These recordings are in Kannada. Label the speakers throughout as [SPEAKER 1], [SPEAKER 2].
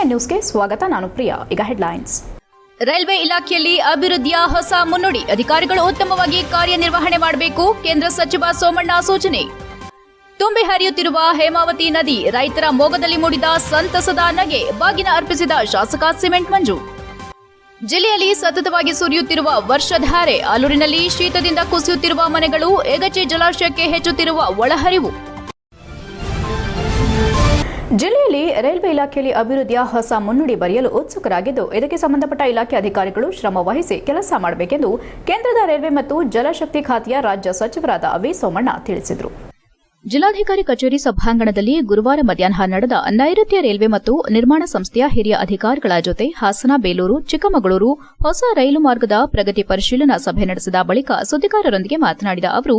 [SPEAKER 1] SCN ನ್ಯೂಸ್ಗೆ ಸ್ವಾಗತ. ನಾನು ಪ್ರಿಯಾ. ಈಗ ಹೆಡ್ಲೈನ್ಸ್.
[SPEAKER 2] ರೈಲ್ವೆ ಇಲಾಖೆಯಲ್ಲಿ ಅಭಿವೃದ್ಧಿಯ ಹೊಸ ಮುನ್ನುಡಿ. ಅಧಿಕಾರಿಗಳು ಉತ್ತಮವಾಗಿ ಕಾರ್ಯನಿರ್ವಹಣೆ ಮಾಡಬೇಕು. ಕೇಂದ್ರ ಸಚಿವ ಸೋಮಣ್ಣ ಸೂಚನೆ. ತುಂಬಿ ಹರಿಯುತ್ತಿರುವ ಹೇಮಾವತಿ ನದಿ, ರೈತರ ಮೊಗದಲ್ಲಿ ಮೂಡಿದ ಸಂತಸದ ನಗೆ. ಬಾಗಿನ ಅರ್ಪಿಸಿದ ಶಾಸಕ ಸಿಮೆಂಟ್ ಮಂಜು. ಜಿಲ್ಲೆಯಲ್ಲಿ ಸತತವಾಗಿ ಸುರಿಯುತ್ತಿರುವ ವರ್ಷಧಾರೆ, ಆಲೂರಿನಲ್ಲಿ ಶೀತದಿಂದ ಕುಸಿಯುತ್ತಿರುವ ಮನೆಗಳು, ಎಗಚಿ ಜಲಾಶಯಕ್ಕೆ ಹೆಚ್ಚುತ್ತಿರುವ ಒಳಹರಿವು.
[SPEAKER 1] ಜಿಲ್ಲೆಯಲ್ಲಿ ರೈಲ್ವೆ ಇಲಾಖೆಯಲ್ಲಿ ಅಭಿವೃದ್ಧಿಯ ಹೊಸ ಮುನ್ನುಡಿ ಬರೆಯಲು ಉತ್ಸುಕರಾಗಿದ್ದು, ಇದಕ್ಕೆ ಸಂಬಂಧಪಟ್ಟ ಇಲಾಖೆ ಅಧಿಕಾರಿಗಳು ಶ್ರಮ ವಹಿಸಿ ಕೆಲಸ ಮಾಡಬೇಕೆಂದು ಕೇಂದ್ರದ ರೈಲ್ವೆ ಮತ್ತು ಜಲಶಕ್ತಿ ಖಾತೆಯ ರಾಜ್ಯ ಸಚಿವರಾದ ವಿ ಸೋಮಣ್ಣ ತಿಳಿಸಿದರು.
[SPEAKER 2] ಜಿಲ್ಲಾಧಿಕಾರಿ ಕಚೇರಿ ಸಭಾಂಗಣದಲ್ಲಿ ಗುರುವಾರ ಮಧ್ಯಾಹ್ನ ನಡೆದ ನೈಋತ್ಯ ರೈಲ್ವೆ ಮತ್ತು ನಿರ್ಮಾಣ ಸಂಸ್ಥೆಯ ಹಿರಿಯ ಅಧಿಕಾರಿಗಳ ಜೊತೆ ಹಾಸನ, ಬೇಲೂರು, ಚಿಕ್ಕಮಗಳೂರು ಹೊಸ ರೈಲು ಮಾರ್ಗದ ಪ್ರಗತಿ ಪರಿಶೀಲನಾ ಸಭೆ ನಡೆಸಿದ ಬಳಿಕ ಸುದ್ದಿಗಾರರೊಂದಿಗೆ ಮಾತನಾಡಿದ ಅವರು,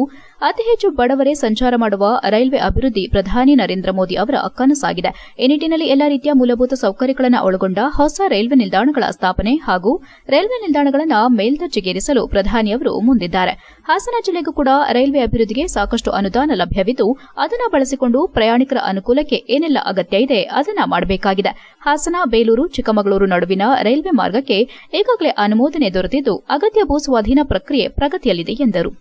[SPEAKER 2] ಅತಿ ಹೆಚ್ಚು ಬಡವರೇ ಸಂಚಾರ ಮಾಡುವ ರೈಲ್ವೆ ಅಭಿವೃದ್ಧಿ ಪ್ರಧಾನಿ ನರೇಂದ್ರ ಮೋದಿ ಅವರ ಕನಸಾಗಿದೆ. ಈ ನಿಟ್ಟಿನಲ್ಲಿ ಎಲ್ಲಾ ರೀತಿಯ ಮೂಲಭೂತ ಸೌಕರ್ಯಗಳನ್ನು ಒಳಗೊಂಡ ಹೊಸ ರೈಲ್ವೆ ನಿಲ್ದಾಣಗಳ ಸ್ಥಾಪನೆ ಹಾಗೂ ರೈಲ್ವೆ ನಿಲ್ದಾಣಗಳನ್ನು ಮೇಲ್ದರ್ಜೆಗೇರಿಸಲು ಪ್ರಧಾನಿಯವರು ಮುಂದಿದ್ದಾರೆ. ಹಾಸನ ಜಿಲ್ಲೆಗೂ ಕೂಡ ರೈಲ್ವೆ ಅಭಿವೃದ್ಧಿಗೆ ಸಾಕಷ್ಟು ಅನುದಾನ ಲಭ್ಯವಿದ್ದು, ಅದನ್ನು ಬಳಸಿಕೊಂಡು ಪ್ರಯಾಣಿಕರ ಅನುಕೂಲಕ್ಕೆ ಏನೆಲ್ಲ ಅಗತ್ಯ ಇದೆ ಅದನ್ನ ಮಾಡಬೇಕಾಗಿದೆ. ಹಾಸನ, ಬೇಲೂರು, ಚಿಕ್ಕಮಗಳೂರು ನಡುವಿನ ರೈಲ್ವೆ ಮಾರ್ಗಕ್ಕೆ ಈಗಾಗಲೇ ಅನುಮೋದನೆ ದೊರೆತಿದ್ದು, ಅಗತ್ಯ ಭೂ ಸ್ವಾಧೀನ ಪ್ರಕ್ರಿಯೆ ಪ್ರಗತಿಯಲ್ಲಿದೆ ಎಂದರು.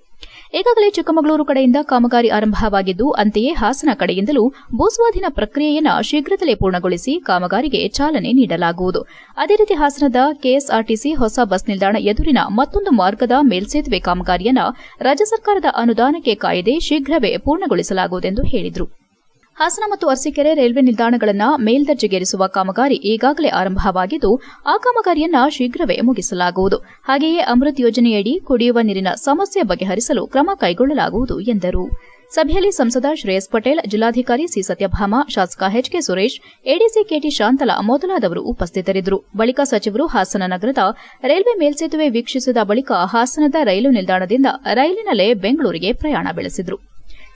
[SPEAKER 2] ಈಗಾಗಲೇ ಚಿಕ್ಕಮಗಳೂರು ಕಡೆಯಿಂದ ಕಾಮಗಾರಿ ಆರಂಭವಾಗಿದ್ದು, ಅಂತೆಯೇ ಹಾಸನ ಕಡೆಯಿಂದಲೂ ಭೂಸ್ವಾಧೀನ ಪ್ರಕ್ರಿಯೆಯನ್ನು ಶೀಘ್ರದಲ್ಲೇ ಪೂರ್ಣಗೊಳಿಸಿ ಕಾಮಗಾರಿಗೆ ಚಾಲನೆ ನೀಡಲಾಗುವುದು. ಅದೇ ರೀತಿ ಹಾಸನದ ಕೆಎಸ್ಆರ್ಟಿಸಿ ಹೊಸ ಬಸ್ ನಿಲ್ದಾಣ ಎದುರಿನ ಮತ್ತೊಂದು ಮಾರ್ಗದ ಮೇಲ್ಸೇತುವೆ ಕಾಮಗಾರಿಯನ್ನು ರಾಜ್ಯ ಸರ್ಕಾರದ ಅನುದಾನಕ್ಕೆ ಕಾಯದೆ ಶೀಘ್ರವೇ ಪೂರ್ಣಗೊಳಿಸಲಾಗುವುದೆಂದು ಹೇಳಿದರು. ಹಾಸನ ಮತ್ತು ಅರಸೀಕೆರೆ ರೈಲ್ವೆ ನಿಲ್ದಾಣಗಳನ್ನು ಮೇಲ್ದರ್ಜೆಗೇರಿಸುವ ಕಾಮಗಾರಿ ಈಗಾಗಲೇ ಆರಂಭವಾಗಿದ್ದು, ಆ ಕಾಮಗಾರಿಯನ್ನು ಶೀಘ್ರವೇ ಮುಗಿಸಲಾಗುವುದು. ಹಾಗೆಯೇ ಅಮೃತ್ ಯೋಜನೆಯಡಿ ಕುಡಿಯುವ ನೀರಿನ ಸಮಸ್ಯೆ ಬಗೆಹರಿಸಲು ಕ್ರಮ ಕೈಗೊಳ್ಳಲಾಗುವುದು ಎಂದರು. ಸಭೆಯಲ್ಲಿ ಸಂಸದ ಶ್ರೇಯಸ್ ಪಟೇಲ್, ಜಿಲ್ಲಾಧಿಕಾರಿ ಸಿ ಸತ್ಯಭಾಮ, ಶಾಸಕ HK Suresh, ADC KT Shantala ಮೊದಲಾದವರು ಉಪಸ್ಥಿತರಿದ್ದರು. ಬಳಿಕ ಸಚಿವರು ಹಾಸನ ನಗರದ ರೈಲ್ವೆ ಮೇಲ್ಸೇತುವೆ ವೀಕ್ಷಿಸಿದ ಬಳಿಕ ಹಾಸನದ ರೈಲು ನಿಲ್ದಾಣದಿಂದ ರೈಲಿನಲ್ಲೇ ಬೆಂಗಳೂರಿಗೆ ಪ್ರಯಾಣ ಬೆಳೆಸಿದರು.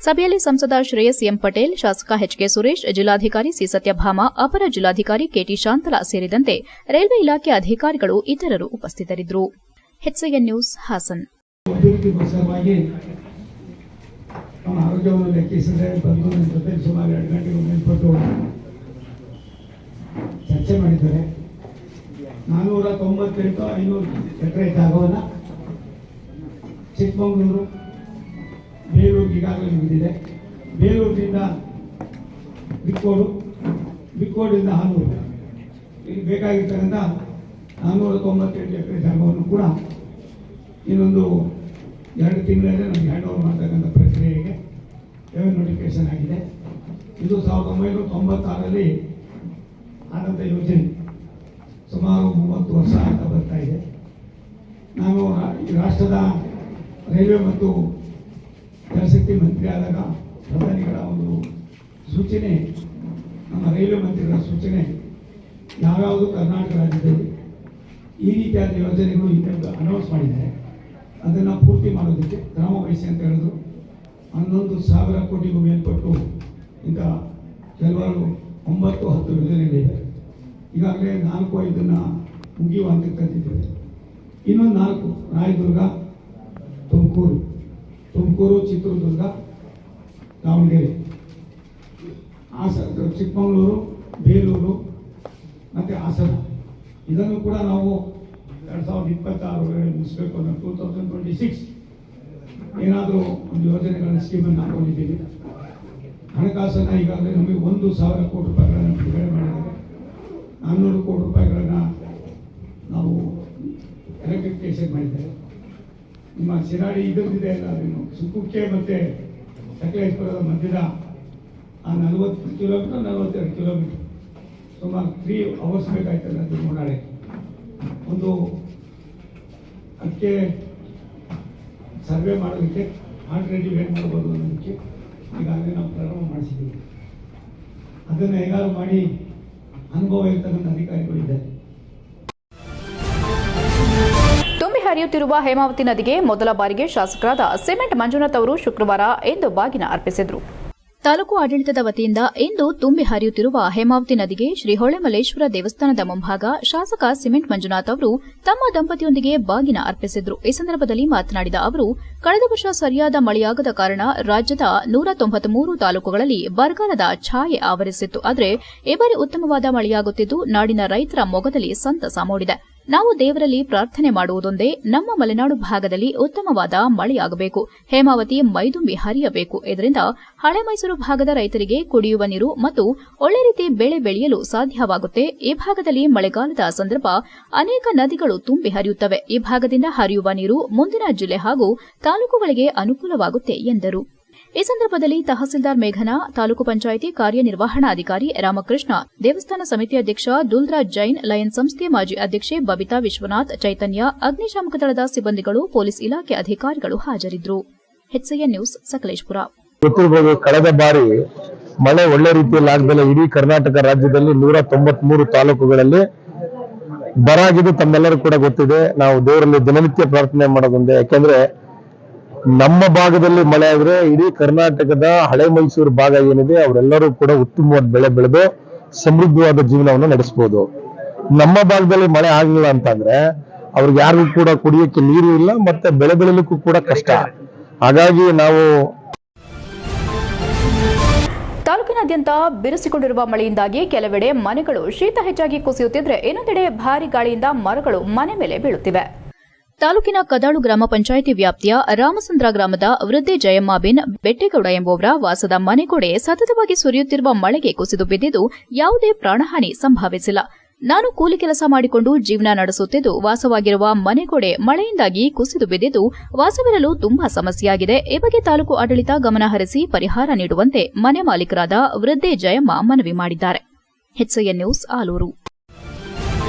[SPEAKER 2] ಸಭೆಯಲ್ಲಿ ಸಂಸದ ಶ್ರೇಯಸ್ ಎಂ ಪಟೇಲ್, ಶಾಸಕ ಎಚ್ಕೆ ಸುರೇಶ್, ಜಿಲ್ಲಾಧಿಕಾರಿ ಸಿ ಸತ್ಯಭಾಮ, ಅಪರ ಜಿಲ್ಲಾಧಿಕಾರಿ ಕೆಟಿ ಶಾಂತಲಾ ಸೇರಿದಂತೆ ರೈಲ್ವೆ ಇಲಾಖೆ ಅಧಿಕಾರಿಗಳು ಇತರರು ಉಪಸ್ಥಿತರಿದ್ದರು. SCN news, Hassan.
[SPEAKER 3] ಆರೋಗ್ಯವನ್ನು ಲೆಕ್ಕಿಸದೆ ಬಂದು ನನ್ನ ಜೊತೆ ಸುಮಾರು 2 ಗಂಟೆಗೆ ಮೇಲ್ಪಟ್ಟು ಚರ್ಚೆ ಮಾಡಿದ್ದಾರೆ. 498-500 ಎಕರೆ ಜಾಗವನ್ನು ಚಿಕ್ಕಮಗಳೂರು, ಬೇಲೂರು ಈಗಾಗಲೇ ಮುಗಿದಿದೆ. ಬೇಲೂರಿನಿಂದ ಬಿಕ್ಕೋಡಿಂದ ಹಾನೂರು ಇಲ್ಲಿ ಬೇಕಾಗಿರ್ತಕ್ಕಂಥ 498 ಎಕರೆ ಜಾಗವನ್ನು ಕೂಡ ಇನ್ನೊಂದು 2 ತಿಂಗಳಲ್ಲಿ ನಮಗೆ ಹ್ಯಾಂಡ್ ಓವರ್ ಮಾಡ್ತಕ್ಕಂಥ ಪ್ರಕ್ರಿಯೆಗೆ ನೋಟಿಫಿಕೇಶನ್ ಆಗಿದೆ. ಇದು 1996ರಲ್ಲಿ ಆದಂಥ ಯೋಜನೆ. ಸುಮಾರು 30 ವರ್ಷ ಆಗ್ತಾ ಬರ್ತಾ ಇದೆ. ನಾನು ಈ ರಾಷ್ಟ್ರದ ರೈಲ್ವೆ ಮತ್ತು ಜಲಶಕ್ತಿ ಮಂತ್ರಿ ಆದಾಗ ಪ್ರಧಾನಿಗಳ ಒಂದು ಸೂಚನೆ, ನಮ್ಮ ರೈಲ್ವೆ ಮಂತ್ರಿಗಳ ಸೂಚನೆ, ಯಾವ್ಯಾವುದು ಕರ್ನಾಟಕ ರಾಜ್ಯದಲ್ಲಿ ಈ ರೀತಿಯಾದ ಯೋಜನೆಗಳು ಹಿಂದೆ ಅನೌನ್ಸ್ ಮಾಡಿದ್ದಾರೆ, ಅದನ್ನು ಪೂರ್ತಿ ಮಾಡೋದಕ್ಕೆ ಕ್ರಮ ವಹಿಸಿ ಅಂತ ಹೇಳಿದ್ರು. 11,000 ಕೋಟಿಗೂ ಮೇಲ್ಪಟ್ಟು ಈಗ ಕೆಲವರು 9-10 ಯೋಜನೆಗಳಿವೆ. ಈಗಾಗಲೇ 4-5 ಮುಗಿಯುವ ಹಂತಕ್ಕೆ ತಂದಿದ್ದೇವೆ. ಇನ್ನೊಂದು 4 ರಾಯದುರ್ಗ, ತುಮಕೂರು, ಚಿತ್ರದುರ್ಗ, ದಾವಣಗೆರೆ, ಚಿಕ್ಕಮಗಳೂರು, ಬೇಲೂರು ಮತ್ತು ಹಾಸನ. ಇದನ್ನು ಕೂಡ ನಾವು 2026 ಮುಗಿಸಬೇಕು ಅನ್ನೋ 2026 ಏನಾದರೂ ಒಂದು ಯೋಜನೆಗಳನ್ನು ಸ್ಕೀಮನ್ನು ಹಾಕೊಂಡಿದ್ದೀವಿ. ಹಣಕಾಸನ್ನು ಈಗಾಗಲೇ ನಮಗೆ 1,000 ಕೋಟಿ ರೂಪಾಯಿಗಳನ್ನು ಬಿಡುಗಡೆ ಮಾಡಿದ್ದಾರೆ. 400 ಕೋಟಿ ರೂಪಾಯಿಗಳನ್ನು ನಾವು ಎಲೆಕ್ಟ್ರಿಫಿಕೇಶನ್ ಮಾಡಿದ್ದಾರೆ. ನಿಮ್ಮ ಶಿರಾಡಿ ಇದರದಿದೆ ಅಲ್ಲ, ಅದನ್ನು ಸುಕುಕ್ಕೆ ಮತ್ತು ಸಕಲೇಶ್ವರದ ಮಧ್ಯದ ಆ 40 ಕಿಲೋಮೀಟರ್ 42 ಕಿಲೋಮೀಟರ್ ಸುಮಾರು 3 ಅವರ್ಸ್ ಬೇಕಾಯ್ತಲ್ಲ ಅದು ಓಡಾಡೋಕ್ಕೆ. ಒಂದು ಅದಕ್ಕೆ ಸರ್ವೆ ಮಾಡೋದಕ್ಕೆ ಆಲ್ರೆಡಿ ವೇಟ್ ಮಾಡ್ಬೋದು ಅನ್ನೋದಕ್ಕೆ ಈಗಾಗಲೇ ನಾವು ಪ್ರಾರಂಭ ಮಾಡಿಸಿದ್ದೀವಿ. ಅದನ್ನು ಹೇಗಾದ್ರು ಮಾಡಿ ಅನುಭವ ಇರ್ತಕ್ಕಂಥ ಅಧಿಕಾರಿಗಳಿದ್ದಾರೆ.
[SPEAKER 1] ತುಂಬಿ ಹರಿಯುತ್ತಿರುವ ಹೇಮಾವತಿ ನದಿಗೆ ಮೊದಲ ಬಾರಿಗೆ ಶಾಸಕರಾದ ಸಿಮೆಂಟ್ ಮಂಜುನಾಥ್ ಅವರು ಶುಕ್ರವಾರ ಎಂದು ಬಾಗಿನ ಅರ್ಪಿಸಿದರು.
[SPEAKER 2] ತಾಲೂಕು ಆಡಳಿತದ ವತಿಯಿಂದ ಇಂದು ತುಂಬಿ ಹರಿಯುತ್ತಿರುವ ಹೇಮಾವತಿ ನದಿಗೆ ಶ್ರೀ ಹೊಳೆಮಲ್ಲೇಶ್ವರ ದೇವಸ್ಥಾನದ ಮುಂಭಾಗ ಶಾಸಕ ಸಿಮೆಂಟ್ ಮಂಜುನಾಥ್ ಅವರು ತಮ್ಮ ದಂಪತಿಯೊಂದಿಗೆ ಬಾಗಿನ ಅರ್ಪಿಸಿದ್ರು. ಈ ಸಂದರ್ಭದಲ್ಲಿ ಮಾತನಾಡಿದ ಅವರು, ಕಳೆದ ವರ್ಷ ಸರಿಯಾದ ಮಳೆಯಾಗದ ಕಾರಣ ರಾಜ್ಯದ 193 ತಾಲೂಕುಗಳಲ್ಲಿ ಬರಗಾಲದ ಛಾಯೆ ಆವರಿಸಿತ್ತು. ಆದರೆ ಈ ಬಾರಿ ಉತ್ತಮವಾದ ಮಳೆಯಾಗುತ್ತಿದ್ದು ನಾಡಿನ ರೈತರ ಮೊಗದಲ್ಲಿ ಸಂತಸ ಮೂಡಿದೆ. ನಾವು ದೇವರಲ್ಲಿ ಪ್ರಾರ್ಥನೆ ಮಾಡುವುದೊಂದೇ, ನಮ್ಮ ಮಲೆನಾಡು ಭಾಗದಲ್ಲಿ ಉತ್ತಮವಾದ ಮಳೆಯಾಗಬೇಕು, ಹೇಮಾವತಿ ಮೈದುಂಬಿ ಹರಿಯಬೇಕು. ಇದರಿಂದ ಹಳೆ ಮೈಸೂರು ಭಾಗದ ರೈತರಿಗೆ ಕುಡಿಯುವ ನೀರು ಮತ್ತು ಒಳ್ಳೆ ರೀತಿ ಬೆಳೆ ಬೆಳೆಯಲು ಸಾಧ್ಯವಾಗುತ್ತೆ. ಈ ಭಾಗದಲ್ಲಿ ಮಳೆಗಾಲದ ಸಂದರ್ಭ ಅನೇಕ ನದಿಗಳು ತುಂಬಿ ಹರಿಯುತ್ತವೆ. ಈ ಭಾಗದಿಂದ ಹರಿಯುವ ನೀರು ಮುಂದಿನ ಜಿಲ್ಲೆ ಹಾಗೂ ತಾಲೂಕುಗಳಿಗೆ ಅನುಕೂಲವಾಗುತ್ತೆ ಎಂದರು. ಈ ಸಂದರ್ಭದಲ್ಲಿ ತಹಸೀಲ್ದಾರ್ ಮೇಘನಾ, ತಾಲೂಕು ಪಂಚಾಯಿತಿ ಕಾರ್ಯನಿರ್ವಹಣಾಧಿಕಾರಿ ರಾಮಕೃಷ್ಣ, ದೇವಸ್ಥಾನ ಸಮಿತಿ ಅಧ್ಯಕ್ಷ ದುಲ್ರಾಜ್ ಜೈನ್, ಲಯನ್ ಸಂಸ್ಥೆ ಮಾಜಿ ಅಧ್ಯಕ್ಷೆ ಬಬಿತಾ ವಿಶ್ವನಾಥ್, ಚೈತನ್ಯ, ಅಗ್ನಿಶಾಮಕ ದಳದ ಸಿಬ್ಬಂದಿಗಳು, ಪೊಲೀಸ್ ಇಲಾಖೆ ಅಧಿಕಾರಿಗಳು ಹಾಜರಿದ್ದರು. HCN news, Sakleshpur.
[SPEAKER 4] ಗೊತ್ತಿರಬಹುದು, ಕಳೆದ ಬಾರಿ ಮಳೆ ಒಳ್ಳೆ ರೀತಿಯಲ್ಲಿ ಆಗದಲ್ಲ ಇಡೀ ಕರ್ನಾಟಕ ರಾಜ್ಯದಲ್ಲಿ 193 ತಾಲೂಕುಗಳಲ್ಲಿ ಬರ ಆಗಿದ್ದು ತಮ್ಮೆಲ್ಲರೂ ಕೂಡ ಗೊತ್ತಿದೆ. ನಾವು ದೇವರಲ್ಲಿ ದಿನನಿತ್ಯ ಪ್ರಾರ್ಥನೆ ಮಾಡೋದೊಂದೇ. ಯಾಕೆಂದ್ರೆ ನಮ್ಮ ಭಾಗದಲ್ಲಿ ಮಳೆ ಆದ್ರೆ ಇಡೀ ಕರ್ನಾಟಕದ ಹಳೆ ಮೈಸೂರು ಭಾಗ ಏನಿದೆ ಅವರೆಲ್ಲರೂ ಕೂಡ ಉತ್ತಮವಾದ ಬೆಳೆ ಬೆಳೆದು ಸಮೃದ್ಧವಾದ ಜೀವನವನ್ನು ನಡೆಸಬಹುದು. ನಮ್ಮ ಭಾಗದಲ್ಲಿ ಮಳೆ ಆಗಲಿಲ್ಲ ಅಂತಂದ್ರೆ ಅವ್ರಿಗೆ ಯಾರಿಗೂ ಕೂಡ ಕುಡಿಯಕ್ಕೆ ನೀರು ಇಲ್ಲ, ಮತ್ತೆ ಬೆಳೆ ಬೆಳೆಯಲಿಕ್ಕೂ ಕೂಡ ಕಷ್ಟ. ಹಾಗಾಗಿ ನಾವು
[SPEAKER 1] ತಾಲೂಕಿನಾದ್ಯಂತ ಬಿರುಸಿಕೊಂಡಿರುವ ಮಳೆಯಿಂದಾಗಿ ಕೆಲವೆಡೆ ಮನೆಗಳು ಶೀತ ಹೆಚ್ಚಾಗಿ ಕುಸಿಯುತ್ತಿದ್ರೆ, ಇನ್ನೊಂದೆಡೆ ಭಾರೀ ಗಾಳಿಯಿಂದ ಮರಗಳು ಮನೆ ಮೇಲೆ ಬೀಳುತ್ತಿವೆ.
[SPEAKER 2] ತಾಲೂಕಿನ ಕದಾಳು ಗ್ರಾಮ ಪಂಚಾಯಿತಿ ವ್ಯಾಪ್ತಿಯ ರಾಮಸಂದ್ರ ಗ್ರಾಮದ ವೃದ್ಧೆ ಜಯಮ್ಮ ಬಿನ್ ಬೆಟ್ಟೇಗೌಡ ಎಂಬುವರ ವಾಸದ ಮನೆಗೋಡೆ ಸತತವಾಗಿ ಸುರಿಯುತ್ತಿರುವ ಮಳೆಗೆ ಕುಸಿದು ಬಿದ್ದಿದ್ದು ಯಾವುದೇ ಪ್ರಾಣಹಾನಿ ಸಂಭವಿಸಿಲ್ಲ. ನಾನು ಕೂಲಿ ಕೆಲಸ ಮಾಡಿಕೊಂಡು ಜೀವನ ನಡೆಸುತ್ತಿದ್ದು, ವಾಸವಾಗಿರುವ ಮನೆಗೋಡೆ ಮಳೆಯಿಂದಾಗಿ ಕುಸಿದು ಬಿದ್ದಿದ್ದು ವಾಸವಿರಲು ತುಂಬಾ ಸಮಸ್ಯೆಯಾಗಿದೆ. ಈ ಬಗ್ಗೆ ತಾಲೂಕು ಆಡಳಿತ ಗಮನ ಹರಿಸಿ ಪರಿಹಾರ ನೀಡುವಂತೆ ಮನೆ ಮಾಲೀಕರಾದ ವೃದ್ಧೆ ಜಯಮ್ಮ ಮನವಿ ಮಾಡಿದ್ದಾರೆ. HCN news, Alur.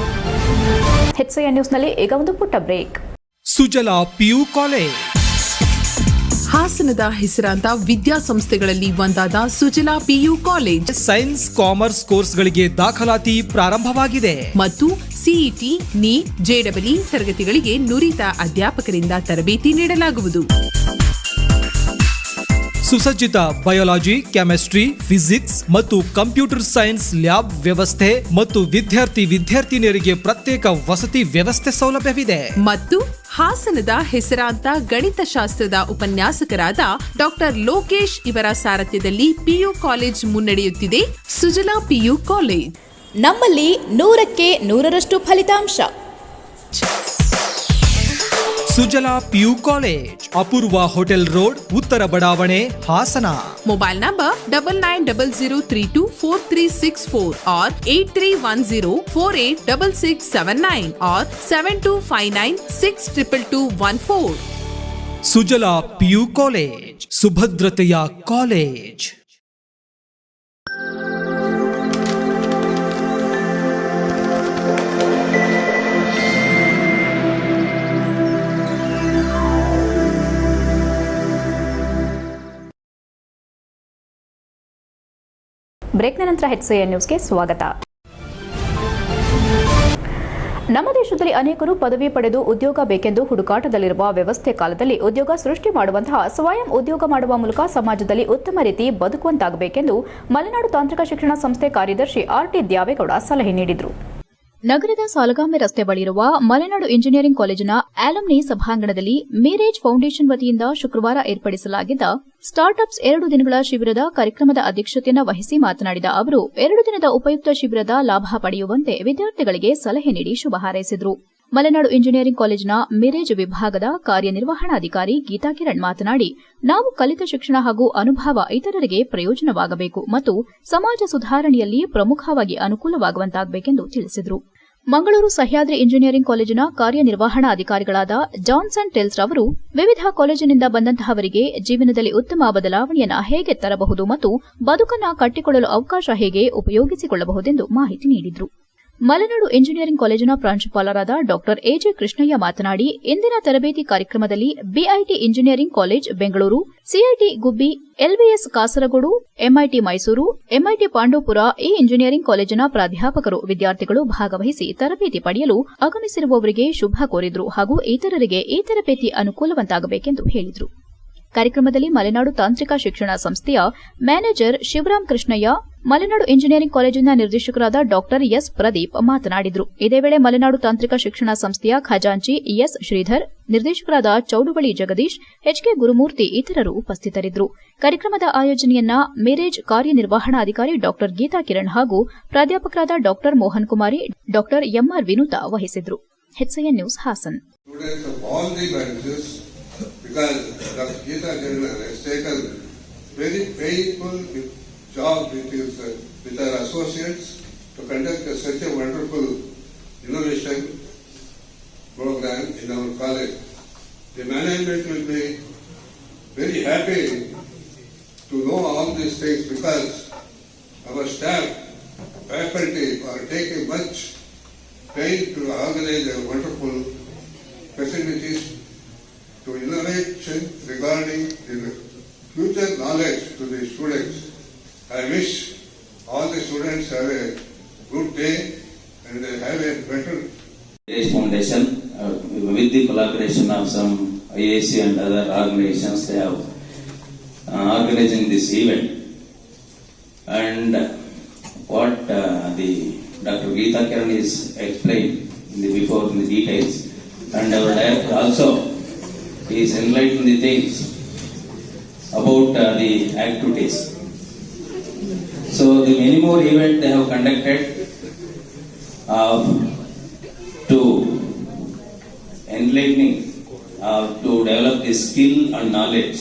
[SPEAKER 1] HCN ನ್ಯೂಸ್ನಲ್ಲಿ ಈಗ ಒಂದು ಪುಟ್ಟ ಬ್ರೇಕ್.
[SPEAKER 5] Sujala PU college.
[SPEAKER 6] ಹಾಸನದ ಹೆಸರಾಂತ ವಿದ್ಯಾಸಂಸ್ಥೆಗಳಲ್ಲಿ ಒಂದಾದ Sujala PU college
[SPEAKER 5] science, commerce ಕೋರ್ಸ್ಗಳಿಗೆ ದಾಖಲಾತಿ ಪ್ರಾರಂಭವಾಗಿದೆ
[SPEAKER 6] ಮತ್ತು ಸಿಇಟಿ, ನೀಟ್, JEE ತರಗತಿಗಳಿಗೆ ನುರಿತ ಅಧ್ಯಾಪಕರಿಂದ ತರಬೇತಿ ನೀಡಲಾಗುವುದು.
[SPEAKER 5] ಸುಸಜ್ಜಿತ ಬಯಾಲಜಿ, ಕೆಮಿಸ್ಟ್ರಿ, ಫಿಸಿಕ್ಸ್ ಮತ್ತು ಕಂಪ್ಯೂಟರ್ ಸೈನ್ಸ್ ಲ್ಯಾಬ್ ವ್ಯವಸ್ಥೆ ಮತ್ತು ವಿದ್ಯಾರ್ಥಿನಿಯರಿಗೆ ಪ್ರತ್ಯೇಕ ವಸತಿ ವ್ಯವಸ್ಥೆ ಸೌಲಭ್ಯವಿದೆ.
[SPEAKER 6] ಮತ್ತು ಹಾಸನದ ಹೆಸರಾಂತ ಗಣಿತಶಾಸ್ತ್ರದ ಉಪನ್ಯಾಸಕರಾದ ಡಾಕ್ಟರ್ ಲೋಕೇಶ್ ಇವರ ಸಾರಥ್ಯದಲ್ಲಿ ಪಿಯು ಕಾಲೇಜ್ ಮುನ್ನಡೆಯುತ್ತಿದೆ. ಸುಜಲಾ ಪಿಯು ಕಾಲೇಜ್,
[SPEAKER 1] ನಮ್ಮಲ್ಲಿ 100ಕ್ಕೆ 100ರಷ್ಟು ಫಲಿತಾಂಶ.
[SPEAKER 5] Sujala PU college, Apoorva hotel road, ಉತ್ತರ ಬಡಾವಣೆ, Hassan.
[SPEAKER 6] Mobile number 9900324364 or 8310486679 or 7259622214.
[SPEAKER 5] Sujala PU college, ಸುಭದ್ರತೆಯ ಕಾಲೇಜ್.
[SPEAKER 1] ಬ್ರೇಕ್ನ ನಂತರ HCN ನ್ಯೂಸ್ಗೆ ಸ್ವಾಗತ. ನಮ್ಮ ದೇಶದಲ್ಲಿ ಅನೇಕರು ಪದವಿ ಪಡೆದು ಉದ್ಯೋಗ ಬೇಕೆಂದು ಹುಡುಕಾಟದಲ್ಲಿರುವ ವ್ಯವಸ್ಥೆ ಕಾಲದಲ್ಲಿ ಉದ್ಯೋಗ ಸೃಷ್ಟಿ ಮಾಡುವಂತಹ ಸ್ವಯಂ ಉದ್ಯೋಗ ಮಾಡುವ ಮೂಲಕ ಸಮಾಜದಲ್ಲಿ ಉತ್ತಮ ರೀತಿ ಬದುಕುವಂತಾಗಬೇಕೆಂದು ಮಲೆನಾಡು ತಾಂತ್ರಿಕ ಶಿಕ್ಷಣ ಸಂಸ್ಥೆ ಕಾರ್ಯದರ್ಶಿ RT ದ್ಯಾವೇಗೌಡ ಸಲಹೆ ನೀಡಿದರು.
[SPEAKER 2] ನಗರದ ಸಾಲಗಾಮೆ ರಸ್ತೆ ಬಳಿರುವ ಮಲೆನಾಡು ಇಂಜಿನಿಯರಿಂಗ್ ಕಾಲೇಜಿನ ಆಲಮ್ನಿ ಸಭಾಂಗಣದಲ್ಲಿ ಮಿರೇಜ್ ಫೌಂಡೇಶನ್ ವತಿಯಿಂದ ಶುಕ್ರವಾರ ಏರ್ಪಡಿಸಲಾಗಿದ್ದ ಸ್ಟಾರ್ಟ್ಅಪ್ಸ್ 2 ದಿನಗಳ ಶಿಬಿರದ ಕಾರ್ಯಕ್ರಮದ ಅಧ್ಯಕ್ಷತೆಯನ್ನು ವಹಿಸಿ ಮಾತನಾಡಿದ ಅವರು, 2 ದಿನದ ಉಪಯುಕ್ತ ಶಿಬಿರದ ಲಾಭ ಪಡೆಯುವಂತೆ ವಿದ್ಯಾರ್ಥಿಗಳಿಗೆ ಸಲಹೆ ನೀಡಿ ಶುಭ ಹಾರೈಸಿದರು. ಮಲೆನಾಡು ಇಂಜಿನಿಯರಿಂಗ್ ಕಾಲೇಜಿನ ಮಿರೇಜ್ ವಿಭಾಗದ ಕಾರ್ಯನಿರ್ವಹಣಾಧಿಕಾರಿ ಗೀತಾ ಕಿರಣ್ ಮಾತನಾಡಿ, ನಾವು ಕಲಿತ ಶಿಕ್ಷಣ ಹಾಗೂ ಅನುಭವ ಇತರರಿಗೆ ಪ್ರಯೋಜನವಾಗಬೇಕು ಮತ್ತು ಸಮಾಜ ಸುಧಾರಣೆಯಲ್ಲಿ ಪ್ರಮುಖವಾಗಿ ಅನುಕೂಲವಾಗುವಂತಾಗಬೇಕೆಂದು ತಿಳಿಸಿದರು. ಮಂಗಳೂರು ಸಹ್ಯಾದ್ರಿ ಇಂಜಿನಿಯರಿಂಗ್ ಕಾಲೇಜಿನ ಕಾರ್ಯನಿರ್ವಹಣಾಧಿಕಾರಿಗಳಾದ ಜಾನ್ಸನ್ ಟೆಲ್ಸ್ ಅವರು ವಿವಿಧ ಕಾಲೇಜಿನಿಂದ ಬಂದಂತಹವರಿಗೆ ಜೀವನದಲ್ಲಿ ಉತ್ತಮ ಬದಲಾವಣೆಯನ್ನು ಹೇಗೆ ತರಬಹುದು ಮತ್ತು ಬದುಕನ್ನು ಕಟ್ಟಿಕೊಳ್ಳಲು ಅವಕಾಶ ಹೇಗೆ ಉಪಯೋಗಿಸಿಕೊಳ್ಳಬಹುದೆಂದು ಮಾಹಿತಿ ನೀಡಿದರು. ಮಲೆನಾಡು ಇಂಜಿನಿಯರಿಂಗ್ ಕಾಲೇಜಿನ ಪ್ರಾಂಶುಪಾಲರಾದ ಡಾ AJ ಕೃಷ್ಣಯ್ಯ ಮಾತನಾಡಿ, ಇಂದಿನ ತರಬೇತಿ ಕಾರ್ಯಕ್ರಮದಲ್ಲಿ BIT engineering college Bengaluru, CIT ಗುಬ್ಬಿ, LVS Kasaragod, MIT Mysuru, MIT Pandavapura ಈ ಇಂಜಿನಿಯರಿಂಗ್ ಕಾಲೇಜಿನ ಪ್ರಾಧ್ಯಾಪಕರು, ವಿದ್ಯಾರ್ಥಿಗಳು ಭಾಗವಹಿಸಿ ತರಬೇತಿ ಪಡೆಯಲು ಆಗಮಿಸಿರುವವರಿಗೆ ಶುಭ ಕೋರಿದರು ಹಾಗೂ ಇತರರಿಗೆ ಈ ತರಬೇತಿ ಅನುಕೂಲವಂತಾಗಬೇಕೆಂದು ಹೇಳಿದರು. ಕಾರ್ಯಕ್ರಮದಲ್ಲಿ ಮಲೆನಾಡು ತಾಂತ್ರಿಕ ಶಿಕ್ಷಣ ಸಂಸ್ಥೆಯ ಮ್ಯಾನೇಜರ್ ಶಿವರಾಮ್ ಕೃಷ್ಣಯ್ಯ, ಮಲೆನಾಡು ಇಂಜಿನಿಯರಿಂಗ್ ಕಾಲೇಜಿನ ನಿರ್ದೇಶಕರಾದ ಡಾ ಎಸ್ ಪ್ರದೀಪ್ ಮಾತನಾಡಿದರು. ಇದೇ ವೇಳೆ ಮಲೆನಾಡು ತಾಂತ್ರಿಕ ಶಿಕ್ಷಣ ಸಂಸ್ಥೆಯ ಖಜಾಂಚಿ ಎಸ್ ಶ್ರೀಧರ್, ನಿರ್ದೇಶಕರಾದ ಚೌಡುಬಳಿ ಜಗದೀಶ್, ಎಚ್ಕೆ ಗುರುಮೂರ್ತಿ ಇತರರು ಉಪಸ್ಥಿತರಿದ್ದರು. ಕಾರ್ಯಕ್ರಮದ ಆಯೋಜನೆಯನ್ನ ಮೇರೇಜ್ ಕಾರ್ಯನಿರ್ವಹಣಾಧಿಕಾರಿ ಡಾ ಗೀತಾ ಕಿರಣ್ ಹಾಗೂ ಪ್ರಾಧ್ಯಾಪಕರಾದ ಡಾ ಮೋಹನ್ ಕುಮಾರಿ, ಡಾ ಎಂಆರ್ ವಿನುತಾ ವಹಿಸಿದ್ರು. HCN news Hassan.
[SPEAKER 7] Students of all the branches, because Dr. Geeta Kiran has taken very painful job with her associates to conduct such a wonderful innovation program in our college. The management will be very happy to know all these things because our staff, faculty are taking much pain to organize a wonderful facilities to innovation regarding the future knowledge to the students. I wish all the students have a good day and have a better
[SPEAKER 8] Village Foundation, with the collaboration of some IAC and other organizations, they have organizing this event. And what the Dr. Geeta Kiran is explained before in the details, and our director also is enlightening the things about the activities. So the many more events they have conducted to enlightening to develop the skill and knowledge.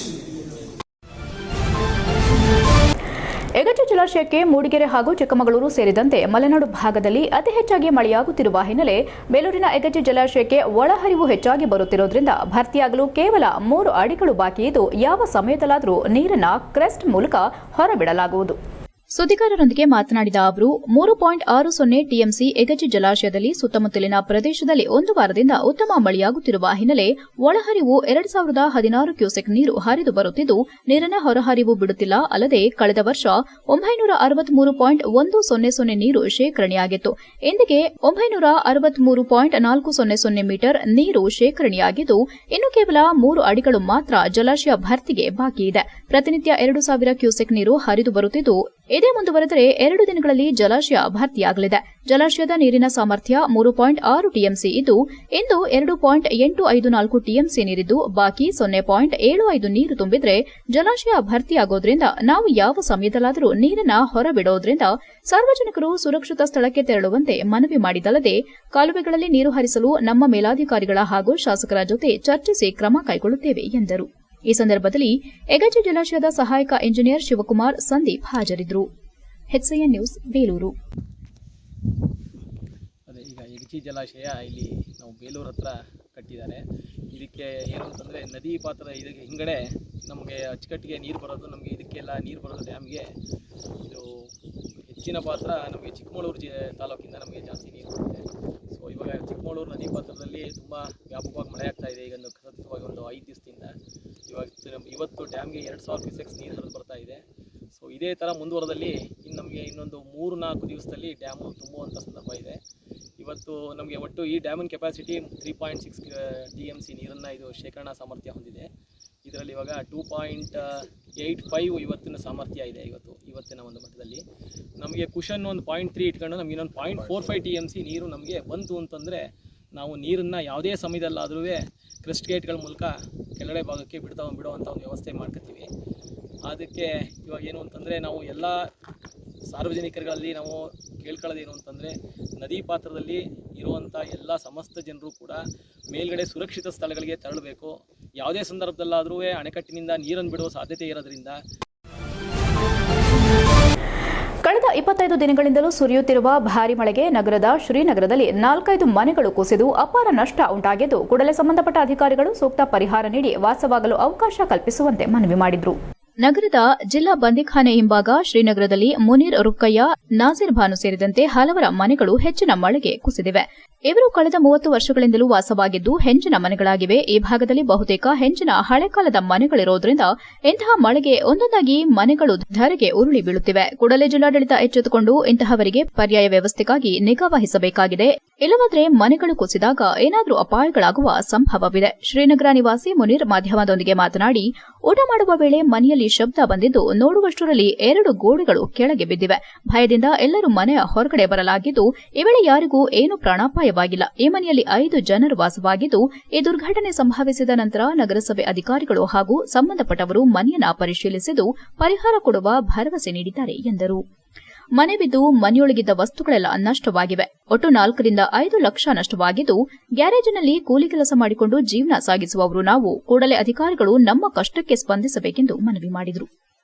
[SPEAKER 1] Yagachi ಜಲಾಶಯಕ್ಕೆ ಮೂಡಿಗೆರೆ ಹಾಗೂ ಚಿಕ್ಕಮಗಳೂರು ಸೇರಿದಂತೆ ಮಲೆನಾಡು ಭಾಗದಲ್ಲಿ ಅತಿ ಹೆಚ್ಚಾಗಿ ಮಳೆಯಾಗುತ್ತಿರುವ ಹಿನ್ನೆಲೆ ಬೇಲೂರಿನ ಯಗಚಿ ಜಲಾಶಯಕ್ಕೆ ಒಳಹರಿವು ಹೆಚ್ಚಾಗಿ ಬರುತ್ತಿರುವುದರಿಂದ ಭರ್ತಿಯಾಗಲು ಕೇವಲ 3 ಅಡಿಗಳು ಬಾಕಿ ಇದ್ದು ಯಾವ ಸಮಯದಲ್ಲಾದರೂ ನೀರನ್ನು ಕ್ರೆಸ್ಟ್ ಮೂಲಕ ಹೊರಬಿಡಲಾಗುವುದು.
[SPEAKER 2] ಸುದ್ದಿಗಾರರೊಂದಿಗೆ ಮಾತನಾಡಿದ ಅವರು 3.60 ಟಿಎಂಸಿ ಯಗಚಿ ಜಲಾಶಯದಲ್ಲಿ ಸುತ್ತಮುತ್ತಲಿನ ಪ್ರದೇಶದಲ್ಲಿ ಒಂದು ವಾರದಿಂದ ಉತ್ತಮ ಮಳೆಯಾಗುತ್ತಿರುವ ಹಿನ್ನೆಲೆ ಒಳಹರಿವು 2016 ಕ್ಯೂಸೆಕ್ ನೀರು ಹರಿದು ಬರುತ್ತಿದ್ದು ನೀರನ್ನ ಹೊರಹರಿವು ಬಿಡುತ್ತಿಲ್ಲ. ಅಲ್ಲದೆ ಕಳೆದ ವರ್ಷ 963.100 ನೀರು ಶೇಖರಣೆಯಾಗಿತ್ತು. ಇಂದಿಗೆ 963.400 ಮೀಟರ್ ನೀರು ಶೇಖರಣೆಯಾಗಿದ್ದು ಇನ್ನು ಕೇವಲ 3 ಅಡಿಗಳು ಮಾತ್ರ ಜಲಾಶಯ ಭರ್ತಿಗೆ ಬಾಕಿ ಇದೆ. ಪ್ರತಿನಿತ್ಯ 2000 ಕ್ಯೂಸೆಕ್ ನೀರು ಹರಿದು ಬರುತ್ತಿದ್ದು ಇದೇ ಮುಂದುವರೆದರೆ 2 ದಿನಗಳಲ್ಲಿ ಜಲಾಶಯ ಭರ್ತಿಯಾಗಲಿದೆ. ಜಲಾಶಯದ ನೀರಿನ ಸಾಮರ್ಥ್ಯ 3.6 ಟಿಎಂಸಿ ಇದ್ದು ಇಂದು 2.854 ಟಿಎಂಸಿ ನೀರಿದ್ದು ಬಾಕಿ 0.75 ನೀರು ತುಂಬಿದ್ರೆ ಜಲಾಶಯ ಭರ್ತಿಯಾಗೋದ್ರಿಂದ ನಾವು ಯಾವ ಸಮಯದಲ್ಲಾದರೂ ನೀರನ್ನ ಹೊರಬಿಡೋದ್ರಿಂದ ಸಾರ್ವಜನಿಕರು ಸುರಕ್ಷಿತ ಸ್ಥಳಕ್ಕೆ ತೆರಳುವಂತೆ ಮನವಿ ಮಾಡಿದಲ್ಲದೆ ಕಾಲುವೆಗಳಲ್ಲಿ ನೀರು ಹರಿಸಲು ನಮ್ಮ ಮೇಲಾಧಿಕಾರಿಗಳ ಹಾಗೂ ಶಾಸಕರ ಜೊತೆ ಚರ್ಚಿಸಿ ಕ್ರಮ ಕೈಗೊಳ್ಳುತ್ತೇವೆ ಎಂದರು. ಈ ಸಂದರ್ಭದಲ್ಲಿ ಯಗಚಿ ಜಲಾಶಯದ ಸಹಾಯಕ ಇಂಜಿನಿಯರ್ ಶಿವಕುಮಾರ್, ಸಂದೀಪ್ ಹಾಜರಿದ್ದರು. HCN news Belur.
[SPEAKER 9] ಅದೇ ಈಗ ಯಗಚಿ ಜಲಾಶಯ ಇಲ್ಲಿ ನಾವು ಬೇಲೂರು ಹತ್ರ ಕಟ್ಟಿದ್ದಾರೆ. ಇದಕ್ಕೆ ಏನು ಅಂತಂದರೆ ನದಿ ಪಾತ್ರ ಇದಕ್ಕೆ ಹಿಂಗಡೆ ನಮಗೆ ಅಚ್ಚುಕಟ್ಟಿಗೆ ನೀರು ಬರೋದು, ನಮಗೆ ಇದಕ್ಕೆಲ್ಲ ನೀರು ಬರೋದು ಡ್ಯಾಮ್ಗೆ ಇದು ಹೆಚ್ಚಿನ ಪಾತ್ರ ನಮಗೆ ಚಿಕ್ಕಮಗಳೂರು ತಾಲೂಕಿಂದ ನಮಗೆ ಜಾಸ್ತಿ ನೀರು ಬರುತ್ತೆ. ಸೊ ಇವಾಗ ಚಿಕ್ಕಮಗಳೂರು ನದಿ ಪಾತ್ರದಲ್ಲಿ ತುಂಬ ವ್ಯಾಪಕವಾಗಿ ಮಳೆ ಆಗ್ತಾ ಇದೆ. ಈಗ ಸತತವಾಗಿ ಒಂದು 5 ದಿವಸದಿಂದ ಇವತ್ತು ಡ್ಯಾಮ್ಗೆ 2000 ಕ್ಯೂಸೆಕ್ಸ್ ನೀರು ಹರಿದು ಬರ್ತಾ ಇದೆ. ಸೊ ಇದೇ ಥರ ಮುಂದುವರೆದಲ್ಲಿ ನಮಗೆ ಇನ್ನೊಂದು 3-4 ದಿವಸದಲ್ಲಿ ಡ್ಯಾಮು ತುಂಬುವಂಥ ಸಂದರ್ಭ ಇದೆ. ಇವತ್ತು ನಮಗೆ ಒಟ್ಟು ಈ ಡ್ಯಾಮಿನ ಕೆಪಾಸಿಟಿ 3.6 TMC ನೀರನ್ನು ಇದು ಶೇಖರಣಾ ಸಾಮರ್ಥ್ಯ ಹೊಂದಿದೆ. ಇದರಲ್ಲಿ ಇವಾಗ 2.85 ಇವತ್ತಿನ ಸಾಮರ್ಥ್ಯ ಇದೆ. ಇವತ್ತಿನ ಒಂದು ಮಟ್ಟದಲ್ಲಿ ನಮಗೆ ಕುಷನ್ ಒಂದು 0.3 ಇಟ್ಕೊಂಡು ನಮಗೆ ಇನ್ನೊಂದು 0.45 TMC ನೀರು ನಮಗೆ ಬಂತು ಅಂತಂದರೆ ನಾವು ನೀರನ್ನು ಯಾವುದೇ ಸಮಯದಲ್ಲಾದರೂ ಕ್ರೆಸ್ಟ್ ಗೇಟ್ಗಳ ಮೂಲಕ ಕೆಳಗಡೆ ಭಾಗಕ್ಕೆ ಬಿಡುವಂಥ ಒಂದು ವ್ಯವಸ್ಥೆ ಮಾಡ್ಕೊತೀವಿ. ಅದಕ್ಕೆ ಇವಾಗ ಏನು ಅಂತಂದರೆ ನಾವು ಎಲ್ಲ ಸಾರ್ವಜನಿಕರಲ್ಲಿ ನಾವು ಕೇಳ್ಕೊಳ್ಳೋದೇನು ಅಂತಂದರೆ ನದಿ ಪಾತ್ರದಲ್ಲಿ ಇರುವಂಥ ಎಲ್ಲ ಸಮಸ್ತ ಜನರು ಕೂಡ ಮೇಲ್ಗಡೆ ಸುರಕ್ಷಿತ ಸ್ಥಳಗಳಿಗೆ ತೆರಳಬೇಕು. ಯಾವುದೇ ಸಂದರ್ಭದಲ್ಲಾದರೂ ಅಣೆಕಟ್ಟಿನಿಂದ ನೀರನ್ನು ಬಿಡುವ ಸಾಧ್ಯತೆ ಇರೋದ್ರಿಂದ
[SPEAKER 1] ಕಳೆದ 25 ದಿನಗಳಿಂದಲೂ ಸುರಿಯುತ್ತಿರುವ ಭಾರೀ ಮಳೆಗೆ ನಗರದ ಶ್ರೀನಗರದಲ್ಲಿ 4-5 ಮನೆಗಳು ಕುಸಿದು ಅಪಾರ ನಷ್ಟ ಉಂಟಾಗಿದ್ದು ಕೂಡಲೇ ಸಂಬಂಧಪಟ್ಟ ಅಧಿಕಾರಿಗಳು ಸೂಕ್ತ ಪರಿಹಾರ ನೀಡಿ ವಾಸವಾಗಲು ಅವಕಾಶ ಕಲ್ಪಿಸುವಂತೆ ಮನವಿ ಮಾಡಿದರು. ನಗರದ ಜಿಲ್ಲಾ ಬಂದಿಖಾನೆ ಹಿಂಭಾಗ ಶ್ರೀನಗರದಲ್ಲಿ ಮುನೀರ್ ರುಕ್ಕಯ್ಯ, ನಾಸಿರ್ ಭಾನು ಸೇರಿದಂತೆ ಹಲವರ ಮನೆಗಳು ಹೆಚ್ಚಿನ ಮಳೆಗೆ ಕುಸಿದಿವೆ. ಇವರು ಕಳೆದ 30 ವರ್ಷಗಳಿಂದಲೂ ವಾಸವಾಗಿದ್ದು ಹೆಂಚಿನ ಮನೆಗಳಾಗಿವೆ. ಈ ಭಾಗದಲ್ಲಿ ಬಹುತೇಕ ಹೆಂಚಿನ ಹಳೆಕಾಲದ ಮನೆಗಳಿರೋದ್ರಿಂದ ಇಂತಹ ಮಳೆಗೆ ಒಂದೊಂದಾಗಿ ಮನೆಗಳು ಧರೆಗೆ ಉರುಳಿ ಬೀಳುತ್ತಿವೆ. ಕೂಡಲೇ ಜಿಲ್ಲಾಡಳಿತ ಎಚ್ಚೆತ್ತುಕೊಂಡು ಇಂತಹವರಿಗೆ ಪರ್ಯಾಯ ವ್ಯವಸ್ಥೆಗಾಗಿ ನಿಗಾ ವಹಿಸಬೇಕಾಗಿದೆ.
[SPEAKER 2] ಇಲ್ಲವಾದ್ರೆ ಮನೆಗಳು ಕುಸಿದಾಗ ಏನಾದರೂ ಅಪಾಯಗಳಾಗುವ ಸಂಭವವಿದೆ. ಶ್ರೀನಗರ ನಿವಾಸಿ ಮುನೀರ್ ಮಾಧ್ಯಮದೊಂದಿಗೆ ಮಾತನಾಡಿ, ಊಟ ಮಾಡುವ ವೇಳೆ ಮನೆಯಲ್ಲಿ ಶಬ್ದ ಬಂದಿದ್ದು ನೋಡುವಷ್ಟರಲ್ಲಿ 2 ಗೋಡೆಗಳು ಕೆಳಗೆ ಬಿದ್ದಿವೆ. ಭಯದಿಂದ ಎಲ್ಲರೂ ಮನೆಯ ಹೊರಗಡೆ ಬರಲಾಗಿದ್ದು, ಈ ವೇಳೆ ಯಾರಿಗೂ ಏನೂ ಪ್ರಾಣಾಪಾಯವಾಗಿಲ್ಲ. ಈ ಮನೆಯಲ್ಲಿ 5 ಜನರು ವಾಸವಾಗಿದ್ದು, ಈ ದುರ್ಘಟನೆ ಸಂಭವಿಸಿದ ನಂತರ ನಗರಸಭೆ ಅಧಿಕಾರಿಗಳು ಹಾಗೂ ಸಂಬಂಧಪಟ್ಟವರು ಮನೆಯನ್ನ ಪರಿಶೀಲಿಸಿದ್ದು ಪರಿಹಾರ ಕೊಡುವ ಭರವಸೆ ನೀಡಿದ್ದಾರೆ ಎಂದರು. ಮನೆ ಬಿದ್ದು ಮನೆಯೊಳಗಿದ್ದ ವಸ್ತುಗಳೆಲ್ಲ ನಷ್ಟವಾಗಿವೆ. ಒಟ್ಟು 4 ರಿಂದ 5 ಲಕ್ಷ ನಷ್ಟವಾಗಿದ್ದು, ಗ್ಯಾರೇಜಿನಲ್ಲಿ ಕೂಲಿ ಕೆಲಸ ಮಾಡಿಕೊಂಡು ಜೀವನ ಸಾಗಿಸುವವರು ನಾವು. ಕೂಡಲೇ ಅಧಿಕಾರಿಗಳು ನಮ್ಮ ಕಷ್ಟಕ್ಕೆ ಸ್ಪಂದಿಸಬೇಕೆಂದು ಮನವಿ ಮಾಡಿದರು.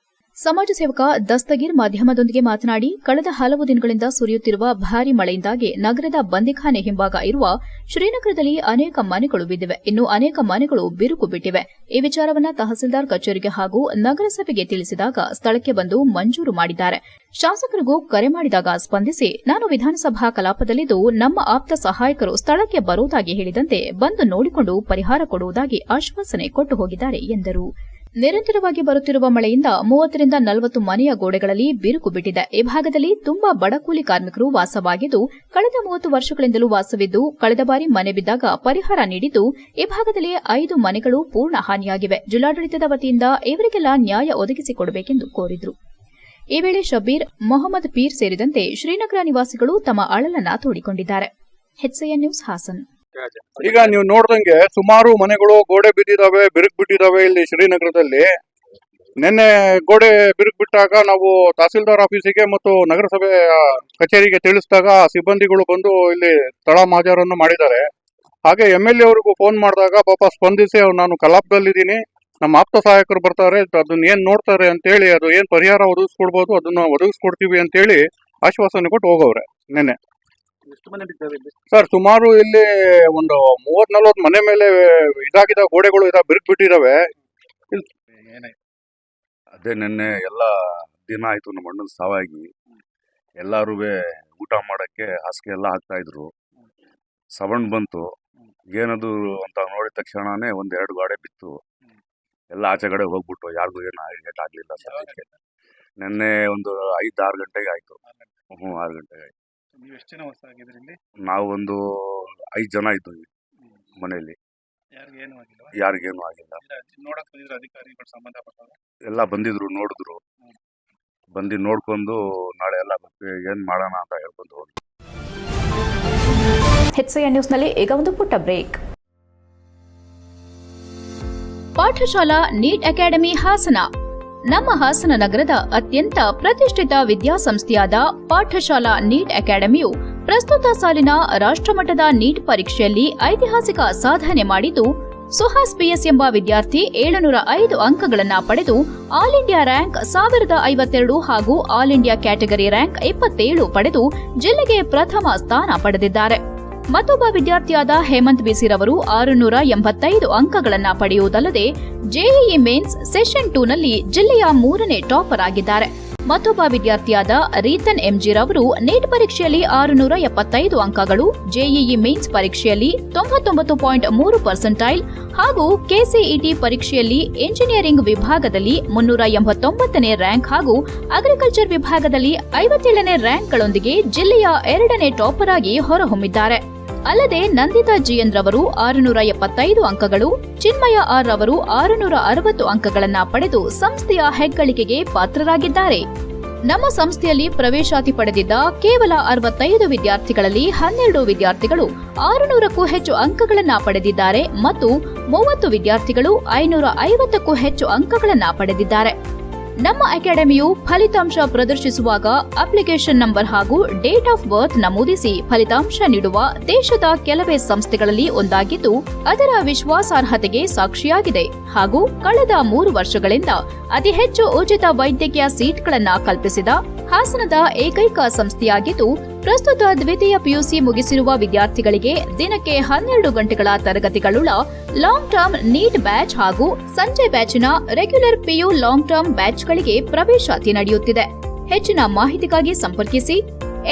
[SPEAKER 2] ಸಮಾಜ ಸೇವಕ ದಸ್ತಗೀರ್ ಮಾಧ್ಯಮದೊಂದಿಗೆ ಮಾತನಾಡಿ, ಕಳೆದ ಹಲವು ದಿನಗಳಿಂದ ಸುರಿಯುತ್ತಿರುವ ಭಾರೀ ಮಳೆಯಿಂದಾಗಿ ನಗರದ ಬಂದಿಖಾನೆ ಹಿಂಭಾಗ ಇರುವ ಶ್ರೀನಗರದಲ್ಲಿ ಅನೇಕ ಮನೆಗಳು ಬಿದ್ದಿವೆ. ಇನ್ನು ಅನೇಕ ಮನೆಗಳು ಬಿರುಕು ಬಿಟ್ಟಿವೆ. ಈ ವಿಚಾರವನ್ನು ತಹಸೀಲ್ದಾರ್ ಕಚೇರಿಗೆ ಹಾಗೂ ನಗರಸಭೆಗೆ ತಿಳಿಸಿದಾಗ ಸ್ಥಳಕ್ಕೆ ಬಂದು ಮಂಜೂರು ಮಾಡಿದ್ದಾರೆ. ಶಾಸಕರಿಗೂ ಕರೆ ಮಾಡಿದಾಗ ಸ್ಪಂದಿಸಿ, ನಾನು ವಿಧಾನಸಭಾ ಕಲಾಪದಲ್ಲಿದ್ದು ನಮ್ಮ ಆಪ್ತ ಸಹಾಯಕರು ಸ್ಥಳಕ್ಕೆ ಬರುವುದಾಗಿ ಹೇಳಿದಂತೆ ಬಂದು ನೋಡಿಕೊಂಡು ಪರಿಹಾರ ಕೊಡುವುದಾಗಿ ಆಶ್ವಾಸನೆ ಕೊಟ್ಟು ಹೋಗಿದ್ದಾರೆ ಎಂದರು. ನಿರಂತರವಾಗಿ ಬರುತ್ತಿರುವ ಮಳೆಯಿಂದ 30 ರಿಂದ 40 ಮನೆಯ ಗೋಡೆಗಳಲ್ಲಿ ಬಿರುಕು ಬಿಟ್ಟಿದೆ. ಈ ಭಾಗದಲ್ಲಿ ತುಂಬಾ ಬಡ ಕೂಲಿ ಕಾರ್ಮಿಕರು ವಾಸವಾಗಿದ್ದು, ಕಳೆದ 30 ವರ್ಷಗಳಿಂದಲೂ ವಾಸವಿದ್ದು, ಕಳೆದ ಬಾರಿ ಮನೆ ಬಿದ್ದಾಗ ಪರಿಹಾರ ನೀಡಿದ್ದು, ಈ ಭಾಗದಲ್ಲಿ 5 ಮನೆಗಳು ಪೂರ್ಣ ಹಾನಿಯಾಗಿವೆ. ಜಿಲ್ಲಾಡಳಿತದ ವತಿಯಿಂದ ಇವರಿಗೆಲ್ಲ ನ್ಯಾಯ ಒದಗಿಸಿಕೊಡಬೇಕೆಂದು ಕೋರಿದರು. ಈ ವೇಳೆ ಶಬೀರ್, ಮೊಹಮ್ಮದ್ ಪೀರ್ ಸೇರಿದಂತೆ ಶ್ರೀನಗರ ನಿವಾಸಿಗಳು ತಮ್ಮ ಅಳಲನ್ನ ತೋಡಿಕೊಂಡಿದ್ದಾರೆ. HCN news Hassan.
[SPEAKER 10] ಈಗ ನೀವು ನೋಡ್ದಂಗೆ ಸುಮಾರು ಮನೆಗಳು ಗೋಡೆ ಬಿದ್ದಿದಾವೆ, ಬಿರುಕು ಬಿಟ್ಟಿದಾವೆ ಇಲ್ಲಿ ಶ್ರೀನಗರದಲ್ಲಿ. ನಿನ್ನೆ ಗೋಡೆ ಬಿರುಕು ಬಿಟ್ಟಾಗ ನಾವು ತಹಸೀಲ್ದಾರ್ ಆಫೀಸಿಗೆ ಮತ್ತು ನಗರಸಭೆ ಕಚೇರಿಗೆ ತಿಳಿಸಿದಾಗ ಸಿಬ್ಬಂದಿಗಳು ಬಂದು ಇಲ್ಲಿ ಸ್ಥಳ ಮಹಾಜರನ್ನು ಮಾಡಿದ್ದಾರೆ. ಹಾಗೆ MLA ಅವರಿಗೂ ಫೋನ್ ಮಾಡಿದಾಗ ಪಾಪ ಸ್ಪಂದಿಸಿ, ನಾನು ಕಲಾಪದಲ್ಲಿದ್ದೀನಿ, ನಮ್ಮ ಆಪ್ತ ಸಹಾಯಕರು ಬರ್ತಾರೆ, ಅದನ್ನ ಏನ್ ನೋಡ್ತಾರೆ ಅಂತೇಳಿ, ಅದು ಏನ್ ಪರಿಹಾರ ಒದಗಿಸ್ಕೊಡ್ಬೋದು ಅದನ್ನ ಒದಗಿಸ್ಕೊಡ್ತೀವಿ ಅಂತೇಳಿ ಆಶ್ವಾಸನೆ ಕೊಟ್ಟು ಹೋಗವ್ರೆ. ನಿನ್ನೆ ಸರ್ ಸುಮಾರು ಇಲ್ಲಿ ಒಂದು 30-40 ಮನೆ ಮೇಲೆ ಇದಾಗಿದ ಗೋಡೆಗಳು ಬಿರುಕು ಬಿಟ್ಟಿದಾವೆ.
[SPEAKER 11] ಅದೇ ನಿನ್ನೆ ಎಲ್ಲ ದಿನ ಆಯ್ತು ನಮ್ಮ ಅಣ್ಣನ ಸಾವಾಗಿ. ಎಲ್ಲಾರು ಊಟ ಮಾಡಕ್ಕೆ ಹಾಸಿಗೆ ಎಲ್ಲ ಹಾಕ್ತಾ ಇದ್ರು. ಸೌಂಡ್ ಬಂತು, ಏನದು ಅಂತ ನೋಡಿದ ತಕ್ಷಣನೇ 1-2 ಗಾಡೆ ಬಿತ್ತು. ಎಲ್ಲ ಆಚೆ ಕಡೆ ಹೋಗ್ಬಿಟ್ಟು ಯಾರಿಗೂ ಏನು ಏಟಾಗ್ಲಿಲ್ಲ ಸದ್ಯಕ್ಕೆ. ನಿನ್ನೆ ಒಂದು 5-6 ಗಂಟೆಗೆ ಆಯ್ತು. 6 ಗಂಟೆಗೆ ಆಯ್ತು. ನಾವು ಒಂದು 5 ಜನ ಇದ್ವಿ ಮನೆಯಲ್ಲಿ. ಯಾರಿಗೇನು ಆಗಿಲ್ಲ. ಎಲ್ಲ ಬಂದಿದ್ರು, ನೋಡಿದ್ರು. ಬಂದು ನೋಡ್ಕೊಂಡು ನಾಳೆ ಎಲ್ಲ ಏನ್ ಮಾಡೋಣ ಅಂತ ಹೇಳ್ಕೊಂಡು ಹೋದ್ರು.
[SPEAKER 1] HCN ನ್ಯೂಸ್ನಲ್ಲಿ ಈಗ ಒಂದು ಪುಟ್ಟ break.
[SPEAKER 2] Pathashala NEET academy Hassan. ನಮ್ಮ ಹಾಸನ ನಗರದ ಅತ್ಯಂತ ಪ್ರತಿಷ್ಠಿತ ವಿದ್ಯಾಸಂಸ್ಥೆಯಾದ ಪಾಠಶಾಲಾ ನೀಟ್ ಅಕಾಡೆಮಿಯು ಪ್ರಸ್ತುತ ಸಾಲಿನ ರಾಷ್ಟ್ರಮಟ್ಟದ ನೀಟ್ ಪರೀಕ್ಷೆಯಲ್ಲಿ ಐತಿಹಾಸಿಕ ಸಾಧನೆ ಮಾಡಿದ್ದು, ಸುಹಾಸ್ PS ಎಂಬ ವಿದ್ಯಾರ್ಥಿ 705 ಅಂಕಗಳನ್ನು ಪಡೆದು ಆಲ್ ಇಂಡಿಯಾ ರ್ಯಾಂಕ್ 1052 ಹಾಗೂ ಆಲ್ ಇಂಡಿಯಾ ಕ್ಯಾಟಗರಿ ರ್ಯಾಂಕ್ 27 ಪಡೆದು ಜಿಲ್ಲೆಗೆ ಪ್ರಥಮ ಸ್ಥಾನ ಪಡೆದಿದ್ದಾರೆ. ಮತ್ತೊಬ್ಬ ವಿದ್ಯಾರ್ಥಿಯಾದ ಹೇಮಂತ್ BC ರವರು 685 ಅಂಕಗಳನ್ನು ಪಡೆಯುವುದಲ್ಲದೆ JEE ಮೇನ್ಸ್ ಸೆಷನ್ 2 ನಲ್ಲಿ ಜಿಲ್ಲೆಯ 3ನೇ ಟಾಪರ್ ಆಗಿದ್ದಾರೆ. ಮತ್ತೊಬ್ಬ ವಿದ್ಯಾರ್ಥಿಯಾದ ರೀತನ್ MG ರವರು ನೀಟ್ ಪರೀಕ್ಷೆಯಲ್ಲಿ 675 ಅಂಕಗಳು, JEE ಮೇನ್ಸ್ ಪರೀಕ್ಷೆಯಲ್ಲಿ 99.3% ಹಾಗೂ KCET ಪರೀಕ್ಷೆಯಲ್ಲಿ ಎಂಜಿನಿಯರಿಂಗ್ ವಿಭಾಗದಲ್ಲಿ 389ನೇ ರ್ಯಾಂಕ್ ಹಾಗೂ ಅಗ್ರಿಕಲ್ಚರ್ ವಿಭಾಗದಲ್ಲಿ 57ನೇ ರ್ಯಾಂಕ್ಗಳೊಂದಿಗೆ ಜಿಲ್ಲೆಯ 2ನೇ ಟಾಪರ್ ಆಗಿ ಹೊರಹೊಮ್ಮಿದ್ದಾರೆ. ಅಲ್ಲದೆ ನಂದಿತಾ GN ರವರು 675 ಅಂಕಗಳು, ಚಿನ್ಮಯ R ರವರು 660 ಅಂಕಗಳನ್ನು ಪಡೆದು ಸಂಸ್ಥೆಯ ಹೆಗ್ಗಳಿಕೆಗೆ ಪಾತ್ರರಾಗಿದ್ದಾರೆ. ನಮ್ಮ ಸಂಸ್ಥೆಯಲ್ಲಿ ಪ್ರವೇಶಾತಿ ಪಡೆದಿದ್ದ ಕೇವಲ 65 ವಿದ್ಯಾರ್ಥಿಗಳಲ್ಲಿ 12 ವಿದ್ಯಾರ್ಥಿಗಳು 600ಕ್ಕೂ ಹೆಚ್ಚು ಅಂಕಗಳನ್ನು ಪಡೆದಿದ್ದಾರೆ ಮತ್ತು 30 ವಿದ್ಯಾರ್ಥಿಗಳು 550ಕ್ಕೂ ಹೆಚ್ಚು ಅಂಕಗಳನ್ನು ಪಡೆದಿದ್ದಾರೆ. ನಮ್ಮ ಅಕಾಡೆಮಿಯು ಫಲಿತಾಂಶ ಪ್ರದರ್ಶಿಸುವಾಗ ಅಪ್ಲಿಕೇಶನ್ ನಂಬರ್ ಹಾಗೂ ಡೇಟ್ ಆಫ್ ಬರ್ತ್ ನಮೂದಿಸಿ ಫಲಿತಾಂಶ ನೀಡುವ ದೇಶದ ಕೆಲವೇ ಸಂಸ್ಥೆಗಳಲ್ಲಿ ಒಂದಾಗಿದ್ದು, ಅದರ ವಿಶ್ವಾಸಾರ್ಹತೆಗೆ ಸಾಕ್ಷಿಯಾಗಿದೆ ಹಾಗೂ ಕಳೆದ 3 ವರ್ಷಗಳಿಂದ ಅತಿ ಹೆಚ್ಚು ಉಚಿತ ವೈದ್ಯಕೀಯ ಸೀಟ್ಗಳನ್ನು ಕಲ್ಪಿಸಿದ ಹಾಸನದ ಏಕೈಕ ಸಂಸ್ಥೆಯಾಗಿದ್ದು, ಪ್ರಸ್ತುತ ದ್ವಿತೀಯ PUC ಮುಗಿಸಿರುವ ವಿದ್ಯಾರ್ಥಿಗಳಿಗೆ ದಿನಕ್ಕೆ 12 ಗಂಟೆಗಳ ತರಗತಿಗಳುಳ್ಳ ಲಾಂಗ್ ಟರ್ಮ್ ನೀಟ್ ಬ್ಯಾಚ್ ಹಾಗೂ ಸಂಜೆ ಬ್ಯಾಚಿನ ರೆಗ್ಯುಲರ್ PU ಲಾಂಗ್ ಟರ್ಮ್ ಬ್ಯಾಚ್ಗಳಿಗೆ ಪ್ರವೇಶಾತಿ ನಡೆಯುತ್ತಿದೆ. ಹೆಚ್ಚಿನ ಮಾಹಿತಿಗಾಗಿ ಸಂಪರ್ಕಿಸಿ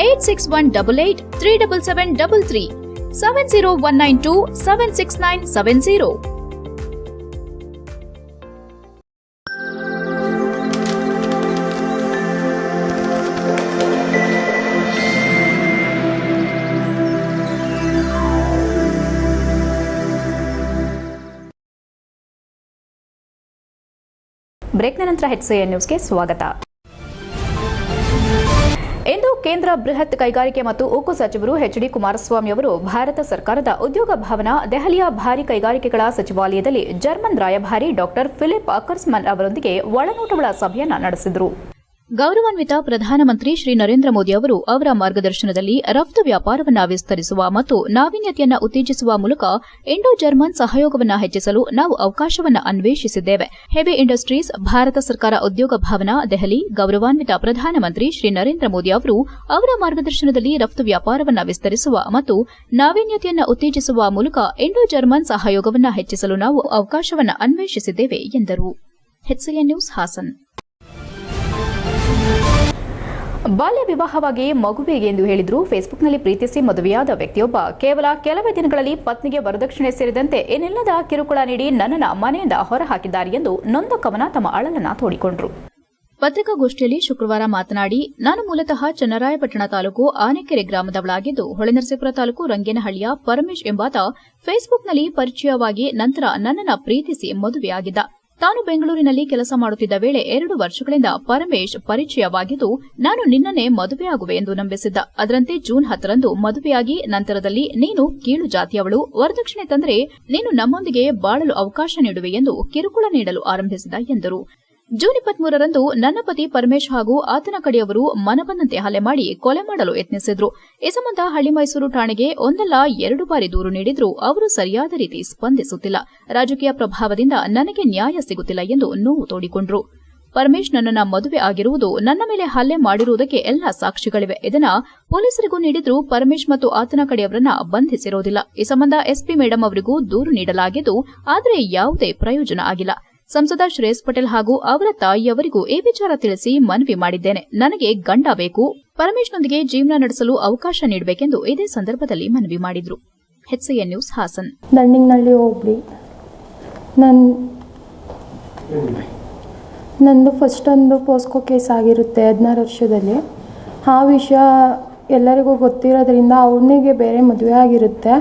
[SPEAKER 2] 8618837733 70192 76970.
[SPEAKER 1] ಬ್ರೇಕ್ನ ನಂತರ HCN ನ್ಯೂಸ್ಗೆ ಸ್ವಾಗತ. ಇಂದು ಕೇಂದ್ರ ಬೃಹತ್ ಕೈಗಾರಿಕೆ ಮತ್ತು ಉಕ್ಕು ಸಚಿವರು HD ಕುಮಾರಸ್ವಾಮಿ ಅವರು ಭಾರತ ಸರ್ಕಾರದ ಉದ್ಯೋಗ ಭವನ ದೆಹಲಿಯ ಭಾರಿ ಕೈಗಾರಿಕೆಗಳ ಸಚಿವಾಲಯದಲ್ಲಿ ಜರ್ಮನ್ ರಾಯಭಾರಿ ಡಾ ಫಿಲಿಪ್ ಅಕರ್ಸ್ಮನ್ ಅವರೊಂದಿಗೆ ಒಳನೋಟಗಳ ಸಭೆಯನ್ನು ನಡೆಸಿದರು.
[SPEAKER 2] ಗೌರವಾನ್ವಿತ ಪ್ರಧಾನಮಂತ್ರಿ ಶ್ರೀ ನರೇಂದ್ರ ಮೋದಿ ಅವರು ಅವರ ಮಾರ್ಗದರ್ಶನದಲ್ಲಿ ರಫ್ತು ವ್ಯಾಪಾರವನ್ನು ವಿಸ್ತರಿಸುವ ಮತ್ತು ನಾವೀನ್ಯತೆಯನ್ನು ಉತ್ತೇಜಿಸುವ ಮೂಲಕ ಇಂಡೋ ಜರ್ಮನ್ ಸಹಯೋಗವನ್ನು ಹೆಚ್ಚಿಸಲು ನಾವು ಅವಕಾಶವನ್ನು ಅನ್ವೇಷಿಸಿದ್ದೇವೆ. ಹೆವಿ ಇಂಡಸ್ಟ್ರೀಸ್ ಭಾರತ ಸರ್ಕಾರ ಉದ್ಯೋಗ ಭವನ ದೆಹಲಿ ಗೌರವಾನ್ವಿತ ಪ್ರಧಾನಮಂತ್ರಿ ಶ್ರೀ ನರೇಂದ್ರ ಮೋದಿ ಅವರು ಅವರ ಮಾರ್ಗದರ್ಶನದಲ್ಲಿ ರಫ್ತು ವ್ಯಾಪಾರವನ್ನು ವಿಸ್ತರಿಸುವ ಮತ್ತು ನಾವೀನ್ಯತೆಯನ್ನು ಉತ್ತೇಜಿಸುವ ಮೂಲಕ ಇಂಡೋ ಜರ್ಮನ್ ಸಹಯೋಗವನ್ನು ಹೆಚ್ಚಿಸಲು ನಾವು ಅವಕಾಶವನ್ನು ಅನ್ವೇಷಿಸಿದ್ದೇವೆ ಎಂದರು. HCN news Hassan.
[SPEAKER 1] ಬಾಲ್ಯ ವಿವಾಹವಾಗಿ ಮಗುವಿಗೆ ಎಂದು ಹೇಳಿದ್ರು ಫೇಸ್ಬುಕ್ನಲ್ಲಿ ಪ್ರೀತಿಸಿ ಮದುವೆಯಾದ ವ್ಯಕ್ತಿಯೊಬ್ಬ ಕೇವಲ ಕೆಲವೇ ದಿನಗಳಲ್ಲಿ ಪತ್ನಿಗೆ ವರದಕ್ಷಿಣೆ ಸೇರಿದಂತೆ ಏನೆಲ್ಲದ ಕಿರುಕುಳ ನೀಡಿ ನನ್ನನ್ನು ಮನೆಯಿಂದ ಹೊರಹಾಕಿದ್ದಾರೆ ಎಂದು ನೊಂದ ಕವನ ತಮ್ಮ ಅಳಲನ್ನು ತೋಡಿಕೊಂಡರು.
[SPEAKER 2] ಪತ್ರಿಕಾಗೋಷ್ಠಿಯಲ್ಲಿ ಶುಕ್ರವಾರ ಮಾತನಾಡಿ, ನಾನು ಮೂಲತಃ ಚನ್ನರಾಯಪಟ್ಟಣ ತಾಲೂಕು ಆನೆಕೆರೆ ಗ್ರಾಮದವಳಾಗಿದ್ದು ಹೊಳೆನರಸೀಪುರ ತಾಲೂಕು ರಂಗೇನಹಳ್ಳಿಯ ಪರಮೇಶ್ ಎಂಬಾತ ಫೇಸ್ಬುಕ್ನಲ್ಲಿ ಪರಿಚಯವಾಗಿ ನಂತರ ನನ್ನನ್ನು ಪ್ರೀತಿಸಿ ಮದುವೆಯಾಗಿದ್ದ. ತಾನು ಬೆಂಗಳೂರಿನಲ್ಲಿ ಕೆಲಸ ಮಾಡುತ್ತಿದ್ದ ವೇಳೆ 2 ವರ್ಷಗಳಿಂದ ಪರಮೇಶ್ ಪರಿಚಯವಾಗಿದ್ದು ನಾನು ನಿನ್ನನ್ನೇ ಮದುವೆಯಾಗುವೆ ಎಂದು ನಂಬಿಸಿದ್ದ. ಅದರಂತೆ ಜೂನ್ 10ರಂದು ಮದುವೆಯಾಗಿ ನಂತರದಲ್ಲಿ ನೀನು ಕೀಳು ಜಾತಿಯವಳು, ವರದಕ್ಷಿಣೆ ತಂದರೆ ನೀನು ನಮ್ಮೊಂದಿಗೆ ಬಾಳಲು ಅವಕಾಶ ನೀಡುವೆ ಎಂದು ಕಿರುಕುಳ ನೀಡಲು ಆರಂಭಿಸಿದ ಎಂದರು. ಜೂನ್ 23ರಂದು ನನ್ನ ಪತಿ ಪರಮೇಶ್ ಹಾಗೂ ಆತನ ಕಡೆಯವರು ಮನಬಂದಂತೆ ಹಲ್ಲೆ ಮಾಡಿ ಕೊಲೆ ಮಾಡಲು ಯತ್ನಿಸಿದ್ರು. ಈ ಸಂಬಂಧ ಹಳ್ಳಿ ಮೈಸೂರು ಠಾಣೆಗೆ 1 ಬಾರಿ ದೂರು ನೀಡಿದ್ರೂ ಅವರು ಸರಿಯಾದ ರೀತಿ ಸ್ಪಂದಿಸುತ್ತಿಲ್ಲ. ರಾಜಕೀಯ ಪ್ರಭಾವದಿಂದ ನನಗೆ ನ್ಯಾಯ ಸಿಗುತ್ತಿಲ್ಲ ಎಂದು ನೋವು ತೋಡಿಕೊಂಡರು. ಪರಮೇಶ್ ನನ್ನನ್ನ ಮದುವೆ ಆಗಿರುವುದು, ನನ್ನ ಮೇಲೆ ಹಲ್ಲೆ ಮಾಡಿರುವುದಕ್ಕೆ ಎಲ್ಲ ಸಾಕ್ಷಿಗಳಿವೆ. ಇದನ್ನ ಪೊಲೀಸರಿಗೂ ನೀಡಿದ್ರೂ ಪರಮೇಶ್ ಮತ್ತು ಆತನ ಕಡೆಯವರನ್ನ ಬಂಧಿಸಿರೋದಿಲ್ಲ. ಈ ಸಂಬಂಧ ಎಸ್ಪಿ ಮೇಡಂ ಅವರಿಗೂ ದೂರು ನೀಡಲಾಗಿದ್ದು ಆದರೆ ಯಾವುದೇ ಪ್ರಯೋಜನ ಆಗಿಲ್ಲ. ಸಂಸದ ಶ್ರೇಯಸ್ ಪಟೇಲ್ ಹಾಗೂ ಅವರ ತಾಯಿಯವರಿಗೂ ಈ ವಿಚಾರ ತಿಳಿಸಿ ಮನವಿ ಮಾಡಿದ್ದೇನೆ. ನನಗೆ ಗಂಡ ಬೇಕು, ಪರಮೇಶ್ನೊಂದಿಗೆ ಜೀವನ ನಡೆಸಲು ಅವಕಾಶ ನೀಡಬೇಕೆಂದು ಇದೇ ಸಂದರ್ಭದಲ್ಲಿ ಮನವಿ ಮಾಡಿದ್ರು. HCN news Hassan.
[SPEAKER 12] ದಂಡಿಂಗನಹಳ್ಳಿ ಹೋಬಳಿ. ನಂದು ಫಸ್ಟ್ ಒಂದು ಪೋಸ್ಕೋ ಕೇಸ್ ಆಗಿರುತ್ತೆ 16 ವರ್ಷದಲ್ಲಿ. ಆ ವಿಷಯ ಎಲ್ಲರಿಗೂ ಗೊತ್ತಿರೋದ್ರಿಂದ ಅವನಿಗೆ ಬೇರೆ ಮದುವೆ ಆಗಿರುತ್ತೆ.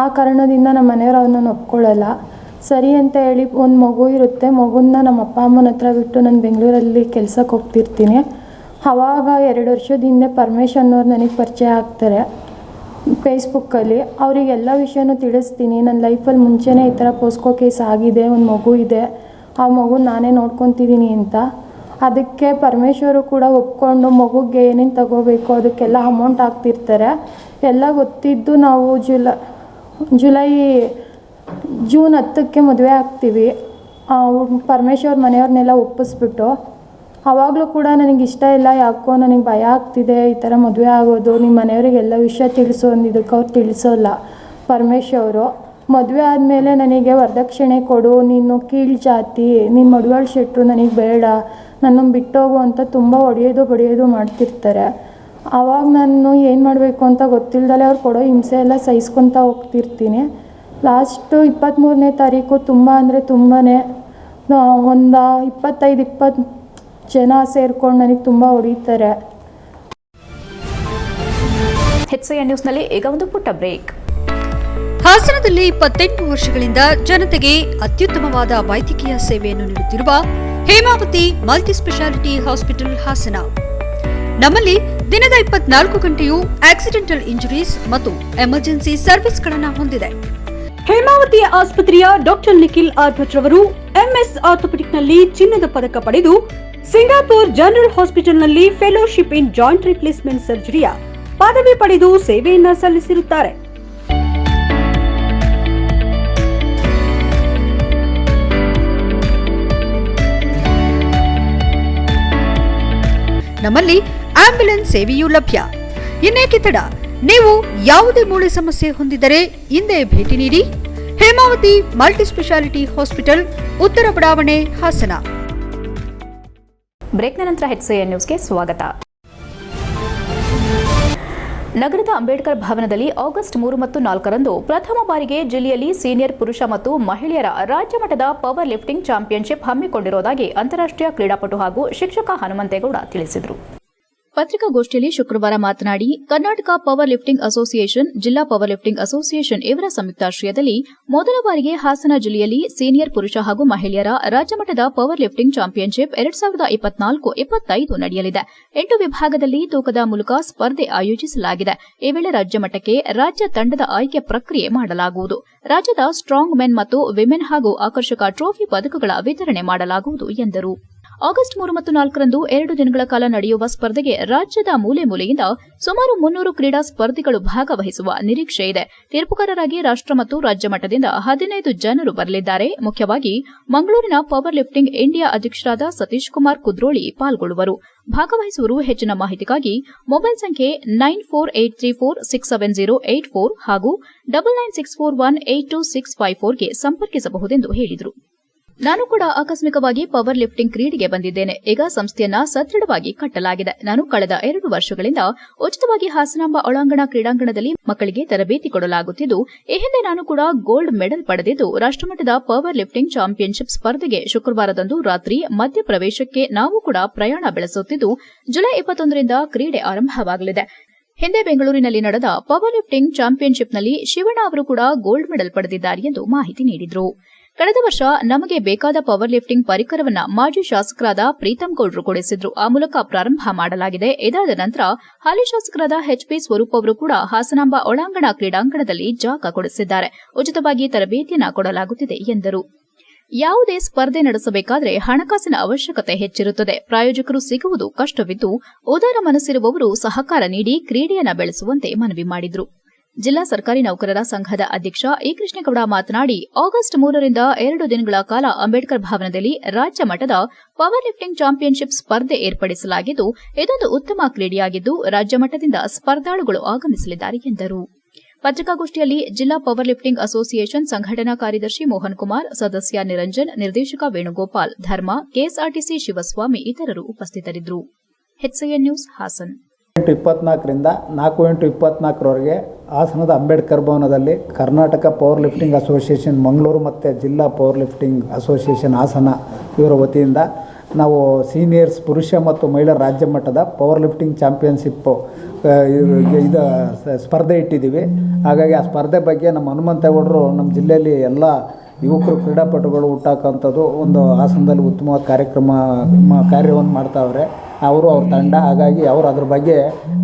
[SPEAKER 12] ಆ ಕಾರಣದಿಂದ ನಮ್ಮ ಮನೆಯವರು ಅವನನ್ನು ಒಪ್ಕೊಳ್ಳಲ್ಲ. ಸರಿ ಅಂತ ಹೇಳಿ ಒಂದು ಮಗು ಇರುತ್ತೆ. ಮಗುನ ನಮ್ಮ ಅಪ್ಪ ಅಮ್ಮನ ಹತ್ರ ಬಿಟ್ಟು ನಾನು ಬೆಂಗಳೂರಲ್ಲಿ ಕೆಲಸಕ್ಕೆ ಹೋಗ್ತಿರ್ತೀನಿ. ಆವಾಗ 2 ವರ್ಷದ ಹಿಂದೆ ಪರಮೇಶ್ ಅನ್ನೋರು ನನಗೆ ಪರಿಚಯ ಆಗ್ತಾರೆ ಫೇಸ್ಬುಕ್ಕಲ್ಲಿ. ಅವರಿಗೆಲ್ಲ ವಿಷಯನೂ ತಿಳಿಸ್ತೀನಿ. ನನ್ನ ಲೈಫಲ್ಲಿ ಮುಂಚೆನೇ ಈ ಥರ ಪೋಸ್ಕೋ ಕೇಸ್ ಆಗಿದೆ, ಒಂದು ಮಗು ಇದೆ, ಆ ಮಗು ನಾನೇ ನೋಡ್ಕೊತಿದ್ದೀನಿ ಅಂತ. ಅದಕ್ಕೆ ಪರಮೇಶ್ವರು ಕೂಡ ಒಪ್ಕೊಂಡು ಮಗುಗೆ ಏನೇನು ತಗೋಬೇಕು ಅದಕ್ಕೆಲ್ಲ ಅಮೌಂಟ್ ಹಾಕ್ತಿರ್ತಾರೆ. ಎಲ್ಲ ಗೊತ್ತಿದ್ದು ನಾವು ಜೂನ್ 10ಕ್ಕೆ ಮದುವೆ ಆಗ್ತೀವಿ. ಪರಮೇಶ್ ಅವ್ರ ಮನೆಯವ್ರನ್ನೆಲ್ಲ ಒಪ್ಪಿಸ್ಬಿಟ್ಟು, ಆವಾಗಲೂ ಕೂಡ ನನಗೆ ಇಷ್ಟ ಇಲ್ಲ, ಯಾಕೋ ನನಗೆ ಭಯ ಆಗ್ತಿದೆ ಈ ಥರ ಮದುವೆ ಆಗೋದು, ನಿಮ್ಮ ಮನೆಯವರಿಗೆಲ್ಲ ವಿಷಯ ತಿಳಿಸೋ ಅಂದಿದ್ದಕ್ಕೆ ಅವ್ರು ತಿಳಿಸೋಲ್ಲ. ಪರಮೇಶ್ ಅವರು ಮದುವೆ ಆದಮೇಲೆ ನನಗೆ ವರದಕ್ಷಿಣೆ ಕೊಡು, ನೀನು ಕೀಳು ಜಾತಿ, ನೀನು ಮಡುವಾಳ್ ಶೆಟ್ರು, ನನಗೆ ಬೇಡ, ನನ್ನನ್ನು ಬಿಟ್ಟೋಗು ಅಂತ ತುಂಬ ಹೊಡೆಯೋದು ಮಾಡ್ತಿರ್ತಾರೆ. ಆವಾಗ ನಾನು ಏನು ಮಾಡಬೇಕು ಅಂತ ಗೊತ್ತಿಲ್ಲದಲೇ ಅವ್ರು ಕೊಡೋ ಹಿಂಸೆ ಎಲ್ಲ ಸಹಿಸ್ಕೊತಾ ಹೋಗ್ತಿರ್ತೀನಿ. ಲಾಸ್ಟು 23ನೇ ತಾರೀಕು ತುಂಬ ಅಂದರೆ ತುಂಬಾ ಒಂದು 25-20 ಜನ ಸೇರ್ಕೊಂಡು ನನಗೆ ತುಂಬ ಹೊಡಿತಾರೆ.
[SPEAKER 1] HCN ನ್ಯೂಸ್ನಲ್ಲಿ ಈಗ ಒಂದು ಪುಟ್ಟ ಬ್ರೇಕ್.
[SPEAKER 13] ಹಾಸನದಲ್ಲಿ 28 ವರ್ಷಗಳಿಂದ ಜನತೆಗೆ ಅತ್ಯುತ್ತಮವಾದ ವೈದ್ಯಕೀಯ ಸೇವೆಯನ್ನು ನೀಡುತ್ತಿರುವ Hemavathi multi speciality hospital Hassan. ನಮ್ಮಲ್ಲಿ ದಿನದ 24 ಗಂಟೆಯೂ ಆಕ್ಸಿಡೆಂಟಲ್ ಇಂಜುರೀಸ್ ಮತ್ತು ಎಮರ್ಜೆನ್ಸಿ ಸರ್ವಿಸ್ಗಳನ್ನು ಹೊಂದಿದೆ.
[SPEAKER 14] ಹೇಮಾವತಿ ಆಸ್ಪತ್ರೆಯ ಡಾಕ್ಟರ್ ನಿಖಿಲ್ ಆರ್ ಭಟ್ ರವರು MS ಆರ್ಥೋಪೆಡಿಕ್ನಲ್ಲಿ ಚಿನ್ನದ ಪದಕ ಪಡೆದು ಸಿಂಗಾಪುರ್ ಜನರಲ್ ಹಾಸ್ಪಿಟಲ್ನಲ್ಲಿ ಫೆಲೋಶಿಪ್ ಇನ್ ಜಾಯಿಂಟ್ ರಿಪ್ಲೇಸ್ಮೆಂಟ್ ಸರ್ಜರಿಯ ಪದವಿ ಪಡೆದು ಸೇವೆಯನ್ನ ಸಲ್ಲಿಸಿರುತ್ತಾರೆ.
[SPEAKER 13] ನಮ್ಮಲ್ಲಿ ಆಂಬ್ಯುಲೆನ್ಸ್ ಸೇವೆಯೂ ಲಭ್ಯ. ಇನ್ನೇಕೆ ತಡ? ನೀವು ಯಾವುದೇ ಮೂಳೆ ಸಮಸ್ಯೆ ಹೊಂದಿದರೆ ಹಿಂದೆ ಭೇಟಿ ನೀಡಿ. ಹೇಮಾವತಿ ಮಲ್ಟಿ ಸ್ಪೆಷಾಲಿಟಿ ಹಾಸ್ಪಿಟಲ್, ಉತ್ತರ ಬಡಾವಣೆ, ಹಾಸನ.
[SPEAKER 1] ಬ್ರೇಕ್ನ ನಂತರ HCN ನ್ಯೂಸ್ಗೆ ಸ್ವಾಗತ. ನಗರದ ಅಂಬೇಡ್ಕರ್ ಭವನದಲ್ಲಿ ಆಗಸ್ಟ್ 3 ಮತ್ತು 4ರಂದು ಪ್ರಥಮ ಬಾರಿಗೆ ಜಿಲ್ಲೆಯಲ್ಲಿ ಸೀನಿಯರ್ ಪುರುಷ ಮತ್ತು ಮಹಿಳೆಯರ ರಾಜ್ಯ ಮಟ್ಟದ ಪವರ್ ಲಿಫ್ಟಿಂಗ್ ಚಾಂಪಿಯನ್ಶಿಪ್ ಹಮ್ಮಿಕೊಂಡಿರುವುದಾಗಿ ಅಂತಾರಾಷ್ಟ್ರೀಯ ಕ್ರೀಡಾಪಟು ಹಾಗೂ ಶಿಕ್ಷಕ ಹನುಮಂತೇಗೌಡ ತಿಳಿಸಿದರು.
[SPEAKER 2] ಪತ್ರಿಕಾಗೋಷ್ಠಿಯಲ್ಲಿ ಶುಕ್ರವಾರ ಮಾತನಾಡಿ ಕರ್ನಾಟಕ ಪವರ್ ಲಿಫ್ಟಿಂಗ್ ಅಸೋಸಿಯೇಷನ್, ಜಿಲ್ಲಾ ಪವರ್ ಲಿಫ್ಟಿಂಗ್ ಅಸೋಸಿಯೇಷನ್ ಇವರ ಸಂಯುಕ್ತಾಶ್ರಯದಲ್ಲಿ ಮೊದಲ ಬಾರಿಗೆ ಹಾಸನ ಜಿಲ್ಲೆಯಲ್ಲಿ ಸೀನಿಯರ್ ಪುರುಷ ಹಾಗೂ ಮಹಿಳೆಯರ ರಾಜ್ಯಮಟ್ಟದ ಪವರ್ ಲಿಫ್ಟಿಂಗ್ ಚಾಂಪಿಯನ್ಶಿಪ್ 2024-25 ನಡೆಯಲಿದೆ. 8 ವಿಭಾಗದಲ್ಲಿ ತೂಕದ ಮೂಲಕ ಸ್ಪರ್ಧೆ ಆಯೋಜಿಸಲಾಗಿದೆ. ಈ ವೇಳೆ ರಾಜ್ಯಮಟ್ಟಕ್ಕೆ ರಾಜ್ಯ ತಂಡದ ಆಯ್ಕೆ ಪ್ರಕ್ರಿಯೆ ಮಾಡಲಾಗುವುದು. ರಾಜ್ಯದ ಸ್ಟ್ರಾಂಗ್ ಮೆನ್ ಮತ್ತು ವಿಮೆನ್ ಹಾಗೂ ಆಕರ್ಷಕ ಟ್ರೋಫಿ ಪದಕಗಳ ವಿತರಣೆ ಮಾಡಲಾಗುವುದು ಎಂದರು. ಆಗಸ್ಟ್ 3 ಮತ್ತು 4ರಂದು 2 ದಿನಗಳ ಕಾಲ ನಡೆಯುವ ಸ್ಪರ್ಧೆಗೆ ರಾಜ್ಯದ ಮೂಲೆ ಮೂಲೆಯಿಂದ ಸುಮಾರು 300 ಕ್ರೀಡಾ ಸ್ಪರ್ಧಿಗಳು ಭಾಗವಹಿಸುವ ನಿರೀಕ್ಷೆ ಇದೆ. ತೀರ್ಪುಗಾರರಾಗಿ ರಾಷ್ಟ್ರ ಮತ್ತು ರಾಜ್ಯ ಮಟ್ಟದಿಂದ 15 ಜನರು ಬರಲಿದ್ದಾರೆ. ಮುಖ್ಯವಾಗಿ ಮಂಗಳೂರಿನ ಪವರ್ ಲಿಫ್ಟಿಂಗ್ ಇಂಡಿಯಾ ಅಧ್ಯಕ್ಷರಾದ ಸತೀಶ್ ಕುಮಾರ್ ಕುದ್ರೋಳಿ ಪಾಲ್ಗೊಳ್ಳುವರು. ಭಾಗವಹಿಸುವರು. ಹೆಚ್ಚಿನ ಮಾಹಿತಿಗಾಗಿ ಮೊಬೈಲ್ ಸಂಖ್ಯೆ 9483467084 ಹಾಗೂ 9964182654ಗೆ ಸಂಪರ್ಕಿಸಬಹುದೆಂದು ಹೇಳಿದರು. ನಾನು ಕೂಡ ಆಕಸ್ಮಿಕವಾಗಿ ಪವರ್ ಲಿಫ್ಟಿಂಗ್ ಕ್ರೀಡೆಗೆ ಬಂದಿದ್ದೇನೆ. ಈಗ ಸಂಸ್ಥೆಯನ್ನ ಸದೃಢವಾಗಿ ಕಟ್ಟಲಾಗಿದೆ. ನಾನು ಕಳೆದ 2 ವರ್ಷಗಳಿಂದ ಉಚಿತವಾಗಿ ಹಾಸನಾಂಬ ಒಳಾಂಗಣ ಕ್ರೀಡಾಂಗಣದಲ್ಲಿ ಮಕ್ಕಳಿಗೆ ತರಬೇತಿ ಕೊಡಲಾಗುತ್ತಿದ್ದು, ಈ ಹಿಂದೆ ನಾನು ಕೂಡ ಗೋಲ್ಡ್ ಮೆಡಲ್ ಪಡೆದಿದ್ದು, ರಾಷ್ಟ್ರಮಟ್ಟದ ಪವರ್ ಲಿಫ್ಟಿಂಗ್ ಚಾಂಪಿಯನ್ಶಿಪ್ ಸ್ಪರ್ಧೆಗೆ ಶುಕ್ರವಾರದಂದು ರಾತ್ರಿ ಮಧ್ಯಪ್ರವೇಶಕ್ಕೆ ನಾವು ಕೂಡ ಪ್ರಯಾಣ ಬೆಳೆಸುತ್ತಿದ್ದು, ಜುಲೈ 21ರಿಂದ ಕ್ರೀಡೆ ಆರಂಭವಾಗಲಿದೆ. ಹಿಂದೆ ಬೆಂಗಳೂರಿನಲ್ಲಿ ನಡೆದ ಪವರ್ ಲಿಫ್ಟಿಂಗ್ ಚಾಂಪಿಯನ್ಶಿಪ್ನಲ್ಲಿ ಶಿವಣ್ಣ ಅವರು ಕೂಡ ಗೋಲ್ಡ್ ಮೆಡಲ್ ಪಡೆದಿದ್ದಾರೆ ಎಂದು ಮಾಹಿತಿ ನೀಡಿದರು. ಕಳೆದ ವರ್ಷ ನಮಗೆ ಬೇಕಾದ ಪವರ್ ಲಿಫ್ಟಿಂಗ್ ಪರಿಕರವನ್ನ ಮಾಜಿ ಶಾಸಕರಾದ ಪ್ರೀತಂ ಗೌಡ್ರು ಕೊಡಿಸಿದ್ರು. ಆ ಮೂಲಕ ಪ್ರಾರಂಭ ಮಾಡಲಾಗಿದೆ. ಇದಾದ ನಂತರ ಹಾಲಿ ಶಾಸಕರಾದ ಎಚ್ಪಿ ಸ್ವರೂಪ್ ಅವರು ಕೂಡ ಹಾಸನಾಂಬ ಒಳಾಂಗಣ ಕ್ರೀಡಾಂಗಣದಲ್ಲಿ ಜಾಗ ಕೊಡಿಸಿದ್ದಾರೆ. ಉಚಿತವಾಗಿ ತರಬೇತಿಯನ್ನು ಕೊಡಲಾಗುತ್ತಿದೆ ಎಂದರು. ಯಾವುದೇ ಸ್ಪರ್ಧೆ ನಡೆಸಬೇಕಾದರೆ ಹಣಕಾಸಿನ ಅವಶ್ಯಕತೆ ಹೆಚ್ಚಿರುತ್ತದೆ. ಪ್ರಾಯೋಜಕರು ಸಿಗುವುದು ಕಷ್ಟವಿದ್ದು, ಉದಾರ ಮನಸ್ಸಿರುವವರು ಸಹಕಾರ ನೀಡಿ ಕ್ರೀಡೆಯನ್ನು ಬೆಳೆಸುವಂತೆ ಮನವಿ ಮಾಡಿದರು. ಜಿಲ್ಲಾ ಸರ್ಕಾರಿ ನೌಕರರ ಸಂಘದ ಅಧ್ಯಕ್ಷ ಇ ಕೃಷ್ಣೇಗೌಡ ಮಾತನಾಡಿ, ಆಗಸ್ಟ್ 3ರಿಂದ 2 ದಿನಗಳ ಕಾಲ ಅಂಬೇಡ್ಕರ್ ಭವನದಲ್ಲಿ ರಾಜ್ಯ ಮಟ್ಟದ ಪವರ್ ಲಿಫ್ಟಿಂಗ್ ಚಾಂಪಿಯನ್ಶಿಪ್ ಸ್ಪರ್ಧೆ ಏರ್ಪಡಿಸಲಾಗಿದ್ದು, ಇದೊಂದು ಉತ್ತಮ ಕ್ರೀಡೆಯಾಗಿದ್ದು ರಾಜ್ಯ ಮಟ್ಟದಿಂದ ಸ್ಪರ್ಧಾಳುಗಳು ಆಗಮಿಸಲಿದ್ದಾರೆ ಎಂದರು. ಪತ್ರಿಕಾಗೋಷ್ಠಿಯಲ್ಲಿ ಜಿಲ್ಲಾ ಪವರ್ ಲಿಫ್ಟಿಂಗ್ ಅಸೋಸಿಯೇಷನ್ ಸಂಘಟನಾ ಕಾರ್ಯದರ್ಶಿ ಮೋಹನ್ ಕುಮಾರ್, ಸದಸ್ಯ ನಿರಂಜನ್, ನಿರ್ದೇಶಕ ವೇಣುಗೋಪಾಲ್, ಧರ್ಮ, ಕೆಎಸ್ಆರ್ಟಿಸಿ ಶಿವಸ್ವಾಮಿ ಇತರರು ಉಪಸ್ಥಿತರಿದ್ದರು. HCN news Haasan.
[SPEAKER 15] 24ರಿಂದ 4/24 ಹಾಸನದ ಅಂಬೇಡ್ಕರ್ ಭವನದಲ್ಲಿ Karnataka power lifting association Mangaluru ಮತ್ತು ಜಿಲ್ಲಾ ಪವರ್ ಲಿಫ್ಟಿಂಗ್ ಅಸೋಸಿಯೇಷನ್ ಹಾಸನ ಇವರ ವತಿಯಿಂದ ನಾವು ಸೀನಿಯರ್ಸ್ ಪುರುಷ ಮತ್ತು ಮಹಿಳಾ ರಾಜ್ಯ ಮಟ್ಟದ ಪವರ್ ಲಿಫ್ಟಿಂಗ್ ಚಾಂಪಿಯನ್ಶಿಪ್ಪು ಇದು ಸ್ಪರ್ಧೆ ಇಟ್ಟಿದ್ದೀವಿ. ಹಾಗಾಗಿ ಆ ಸ್ಪರ್ಧೆ ಬಗ್ಗೆ ನಮ್ಮ ಹನುಮಂತೇಗೌಡರು ನಮ್ಮ ಜಿಲ್ಲೆಯಲ್ಲಿ ಎಲ್ಲ ಯುವಕರು ಕ್ರೀಡಾಪಟುಗಳು ಹುಟ್ಟಾಕೋಂಥದ್ದು ಒಂದು ಹಾಸನದಲ್ಲಿ ಉತ್ತಮವಾದ ಕಾರ್ಯವನ್ನು ಮಾಡ್ತಾವ್ರೆ ಅವರು, ಅವ್ರ ತಂಡ. ಹಾಗಾಗಿ ಅವರು ಅದ್ರ ಬಗ್ಗೆ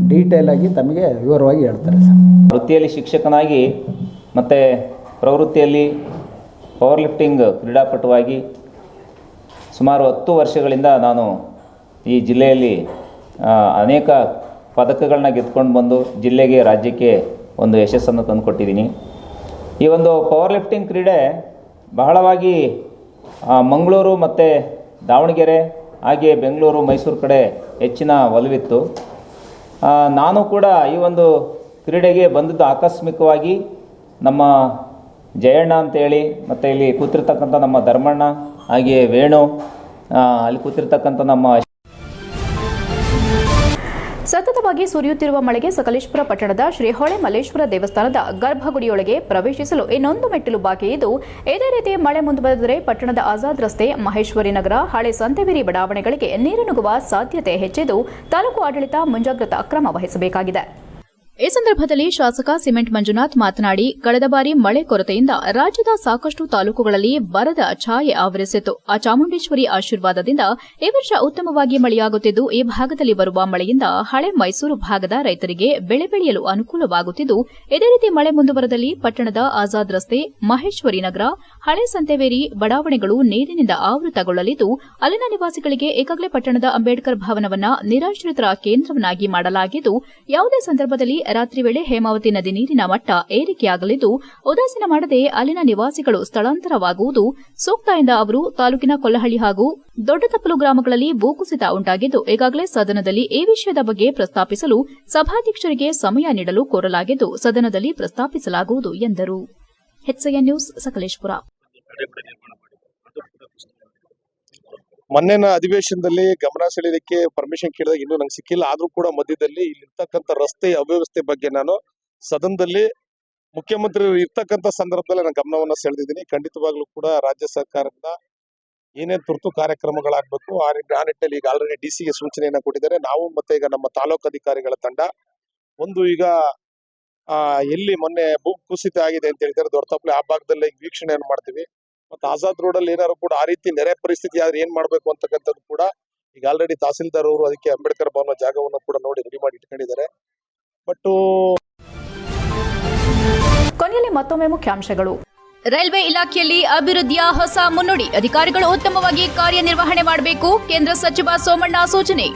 [SPEAKER 15] ಡೀಟೇಲ್ ಆಗಿ ತಮಗೆ ವಿವರವಾಗಿ ಹೇಳ್ತಾರೆ ಸರ್.
[SPEAKER 16] ವೃತ್ತಿಯಲ್ಲಿ ಶಿಕ್ಷಕನಾಗಿ ಮತ್ತು ಪ್ರವೃತ್ತಿಯಲ್ಲಿ ಪವರ್ ಲಿಫ್ಟಿಂಗ್ ಕ್ರೀಡಾಪಟುವಾಗಿ ಸುಮಾರು 10 ವರ್ಷಗಳಿಂದ ನಾನು ಈ ಜಿಲ್ಲೆಯಲ್ಲಿ ಅನೇಕ ಪದಕಗಳನ್ನ ಗೆದ್ಕೊಂಡು ಬಂದು ಜಿಲ್ಲೆಗೆ, ರಾಜ್ಯಕ್ಕೆ ಒಂದು ಯಶಸ್ಸನ್ನು ತಂದುಕೊಟ್ಟಿದ್ದೀನಿ. ಈ ಒಂದು ಪವರ್ ಲಿಫ್ಟಿಂಗ್ ಕ್ರೀಡೆ ಬಹಳವಾಗಿ ಮಂಗಳೂರು ಮತ್ತು ದಾವಣಗೆರೆ ಹಾಗೆಯೇ ಬೆಂಗಳೂರು, ಮೈಸೂರು ಕಡೆ ಹೆಚ್ಚಿನ ಒಲವಿತ್ತು. ನಾನು ಕೂಡ ಈ ಒಂದು ಕ್ರೀಡೆಗೆ ಬಂದದ್ದು ಆಕಸ್ಮಿಕವಾಗಿ. ನಮ್ಮ ಜಯಣ್ಣ ಅಂತೇಳಿ ಮತ್ತು ಇಲ್ಲಿ ಕೂತಿರ್ತಕ್ಕಂಥ ನಮ್ಮ ಧರ್ಮಣ್ಣ, ಹಾಗೆಯೇ ವೇಣು, ಅಲ್ಲಿ ಕೂತಿರ್ತಕ್ಕಂಥ ನಮ್ಮ
[SPEAKER 1] ಸತತವಾಗಿ ಸುರಿಯುತ್ತಿರುವ ಮಳೆಗೆ ಸಕಲೇಶಪುರ ಪಟ್ಟಣದ ಶ್ರೀ ಹೊಳೆ ಮಲ್ಲೇಶ್ವರ ದೇವಸ್ಥಾನದ ಗರ್ಭಗುಡಿಯೊಳಗೆ ಪ್ರವೇಶಿಸಲು ಇನ್ನೊಂದು ಮೆಟ್ಟಿಲು ಬಾಕಿ ಇದ್ದು, ಇದೇ ರೀತಿ ಮಳೆ ಮುಂದುವರೆದರೆ ಪಟ್ಟಣದ ಆಜಾದ್ ರಸ್ತೆ, ಮಹೇಶ್ವರಿ ನಗರ, ಹಳೆ ಸಂತೆವೇರಿ ಬಡಾವಣೆಗಳಿಗೆ ನೀರು ನುಗ್ಗುವ ಸಾಧ್ಯತೆ ಹೆಚ್ಚಿದ್ದು, ತಾಲೂಕು ಆಡಳಿತ ಮುಂಜಾಗ್ರತಾ ಕ್ರಮ ವಹಿಸಬೇಕಾಗಿದೆ.
[SPEAKER 2] ಈ ಸಂದರ್ಭದಲ್ಲಿ ಶಾಸಕ ಸಿಮೆಂಟ್ ಮಂಜುನಾಥ್ ಮಾತನಾಡಿ, ಕಳೆದ ಬಾರಿ ಮಳೆ ಕೊರತೆಯಿಂದ ರಾಜ್ಯದ ಸಾಕಷ್ಟು ತಾಲೂಕುಗಳಲ್ಲಿ ಬರದ ಛಾಯೆ ಆವರಿಸಿತ್ತು. ಆ ಚಾಮುಂಡೇಶ್ವರಿ ಆಶೀರ್ವಾದದಿಂದ ಈ ವರ್ಷ ಉತ್ತಮವಾಗಿ ಮಳೆಯಾಗುತ್ತಿದ್ದು, ಈ ಭಾಗದಲ್ಲಿ ಬರುವ ಮಳೆಯಿಂದ ಹಳೆ ಮೈಸೂರು ಭಾಗದ ರೈತರಿಗೆ ಬೆಳೆ ಬೆಳೆಯಲು ಅನುಕೂಲವಾಗುತ್ತಿದ್ದು, ಇದೇ ರೀತಿ ಮಳೆ ಮುಂದುವರೆದಲ್ಲಿ ಪಟ್ಟಣದ ಆಜಾದ್ ರಸ್ತೆ, ಮಹೇಶ್ವರಿ ನಗರ, ಹಳೆ ಸಂತೆವೇರಿ ಬಡಾವಣೆಗಳು ನೀರಿನಿಂದ ಆವೃತಗೊಳ್ಳಲಿದ್ದು, ಅಲ್ಲಿನ ನಿವಾಸಿಗಳಿಗೆ ಈಗಾಗಲೇ ಪಟ್ಟಣದ ಅಂಬೇಡ್ಕರ್ ಭವನವನ್ನ ನಿರಾಶ್ರಿತರ ಕೇಂದ್ರವನ್ನಾಗಿ ಮಾಡಲಾಗಿದ್ದು, ಯಾವುದೇ ಸಂದರ್ಭದಲ್ಲಿ ರಾತ್ರಿ ವೇಳೆ ಹೇಮಾವತಿ ನದಿ ನೀರಿನ ಮಟ್ಟ ಏರಿಕೆಯಾಗಲಿದ್ದು, ಉದಾಸೀನ ಮಾಡದೆ ಅಲ್ಲಿನ ನಿವಾಸಿಗಳು ಸ್ಥಳಾಂತರವಾಗುವುದು ಸೂಕ್ತ ಎಂದ ಅವರು, ತಾಲೂಕಿನ ಕೊಲ್ಲಹಳ್ಳಿ ಹಾಗೂ ದೊಡ್ಡತಪ್ಪಲು ಗ್ರಾಮಗಳಲ್ಲಿ ಭೂಕುಸಿತ ಉಂಟಾಗಿದ್ದು, ಈಗಾಗಲೇ ಸದನದಲ್ಲಿ ಈ ವಿಷಯದ ಬಗ್ಗೆ ಪ್ರಸ್ತಾಪಿಸಲು ಸಭಾಧ್ಯಕ್ಷರಿಗೆ ಸಮಯ ನೀಡಲು ಕೋರಲಾಗಿದ್ದು, ಸದನದಲ್ಲಿ ಪ್ರಸ್ತಾಪಿಸಲಾಗುವುದು ಎಂದರು. HCN news Sakleshpur.
[SPEAKER 4] ಮೊನ್ನೆನ ಅಧಿವೇಶನದಲ್ಲಿ ಗಮನ ಸೆಳೆಯಲಿಕ್ಕೆ ಪರ್ಮಿಷನ್ ಕೇಳಿದಾಗ ಇನ್ನೂ ನಂಗೆ ಸಿಕ್ಕಿಲ್ಲ. ಆದ್ರೂ ಕೂಡ ಮಧ್ಯದಲ್ಲಿ ಇಲ್ಲಿರ್ತಕ್ಕಂಥ ರಸ್ತೆ ಅವ್ಯವಸ್ಥೆ ಬಗ್ಗೆ ನಾನು ಸದನದಲ್ಲಿ ಮುಖ್ಯಮಂತ್ರಿ ಇರ್ತಕ್ಕಂಥ ಸಂದರ್ಭದಲ್ಲಿ ನಾನು ಗಮನವನ್ನ ಸೆಳೆದಿದ್ದೀನಿ. ಖಂಡಿತವಾಗ್ಲೂ ಕೂಡ ರಾಜ್ಯ ಸರ್ಕಾರದಿಂದ ಏನೇನು ತುರ್ತು ಕಾರ್ಯಕ್ರಮಗಳಾಗಬೇಕು ಆ ನಿಟ್ಟಿನಲ್ಲಿ ಈಗ ಆಲ್ರೆಡಿ DC ಗೆ ಸೂಚನೆಯನ್ನು ಕೊಟ್ಟಿದ್ದಾರೆ. ನಾವು ಮತ್ತೆ ಈಗ ನಮ್ಮ ತಾಲೂಕು ಅಧಿಕಾರಿಗಳ ತಂಡ ಈಗ ಎಲ್ಲಿ ಮೊನ್ನೆ ಭೂ ಕುಸಿತ ಆಗಿದೆ ಅಂತ ಹೇಳಿದ್ರೆ ದೊಡ್ಡತಪ್ಪಲೆ ಆ ಭಾಗದಲ್ಲಿ ವೀಕ್ಷಣೆಯನ್ನು ಮಾಡ್ತೀವಿ. ಮತ್ತೆ ಆಜಾದ್ ರೋಡ್ ಅಲ್ಲಿ ಏನಾದ್ರು ಕೂಡ ಆ ರೀತಿ ನೆರೆ ಪರಿಸ್ಥಿತಿ ಆದ್ರೆ ಏನ್ ಮಾಡ್ಬೇಕು ಅಂತಕ್ಕಂಥದ್ದು ಕೂಡ ಈಗ ಆಲ್ರೆಡಿ ತಹಸೀಲ್ದಾರ್ ಅವರು ಅದಕ್ಕೆ ಅಂಬೇಡ್ಕರ್ ಭವನ ಜಾಗವನ್ನು ಕೂಡ ನೋಡಿ ರೆಡಿ ಮಾಡಿ ಇಟ್ಕೊಂಡಿದ್ದಾರೆ. ಬಟ್
[SPEAKER 1] ಕೊನೆಯಲ್ಲಿ ಮತ್ತೊಮ್ಮೆ ಮುಖ್ಯಾಂಶಗಳು.
[SPEAKER 2] ರೈಲ್ವೆ ಇಲಾಖೆಯಲ್ಲಿ ಅಭಿವೃದ್ಧಿಯ ಹೊಸ ಮುನ್ನುಡಿ, ಅಧಿಕಾರಿಗಳು ಉತ್ತಮವಾಗಿ ಕಾರ್ಯನಿರ್ವಹಣೆ ಮಾಡಬೇಕು, ಕೇಂದ್ರ ಸಚಿವ ಸೋಮಣ್ಣ ಸೂಚನೆ.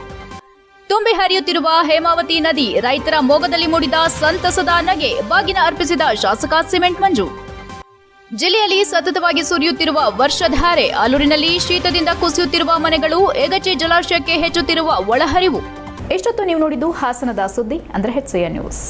[SPEAKER 2] ತುಂಬಿ ಹರಿಯುತ್ತಿರುವ ಹೇಮಾವತಿ ನದಿ, ರೈತರ ಮೊಗದಲ್ಲಿ ಮೂಡಿದ ಸಂತಸದ ನಗೆ, ಬಾಗಿನ ಅರ್ಪಿಸಿದ ಶಾಸಕ ಸಿಮೆಂಟ್ ಮಂಜು. ಜಿಲ್ಲೆಯಲ್ಲಿ ಸತತವಾಗಿ ಸುರಿಯುತ್ತಿರುವ ವರ್ಷಧಾರೆ, ಆಲೂರಿನಲ್ಲಿ ಶೀತದಿಂದ ಕುಸಿಯುತ್ತಿರುವ ಮನೆಗಳು, ಏಗಚಿ ಜಲಾಶಯಕ್ಕೆ ಹೆಚ್ಚುತ್ತಿರುವ ಒಳಹರಿವು.
[SPEAKER 1] ಇಷ್ಟೊತ್ತು ನೀವು ನೋಡಿದ್ದು ಹಾಸನದ ಸುದ್ದಿ ಅಂದ್ರೆ HCN ನ್ಯೂಸ್.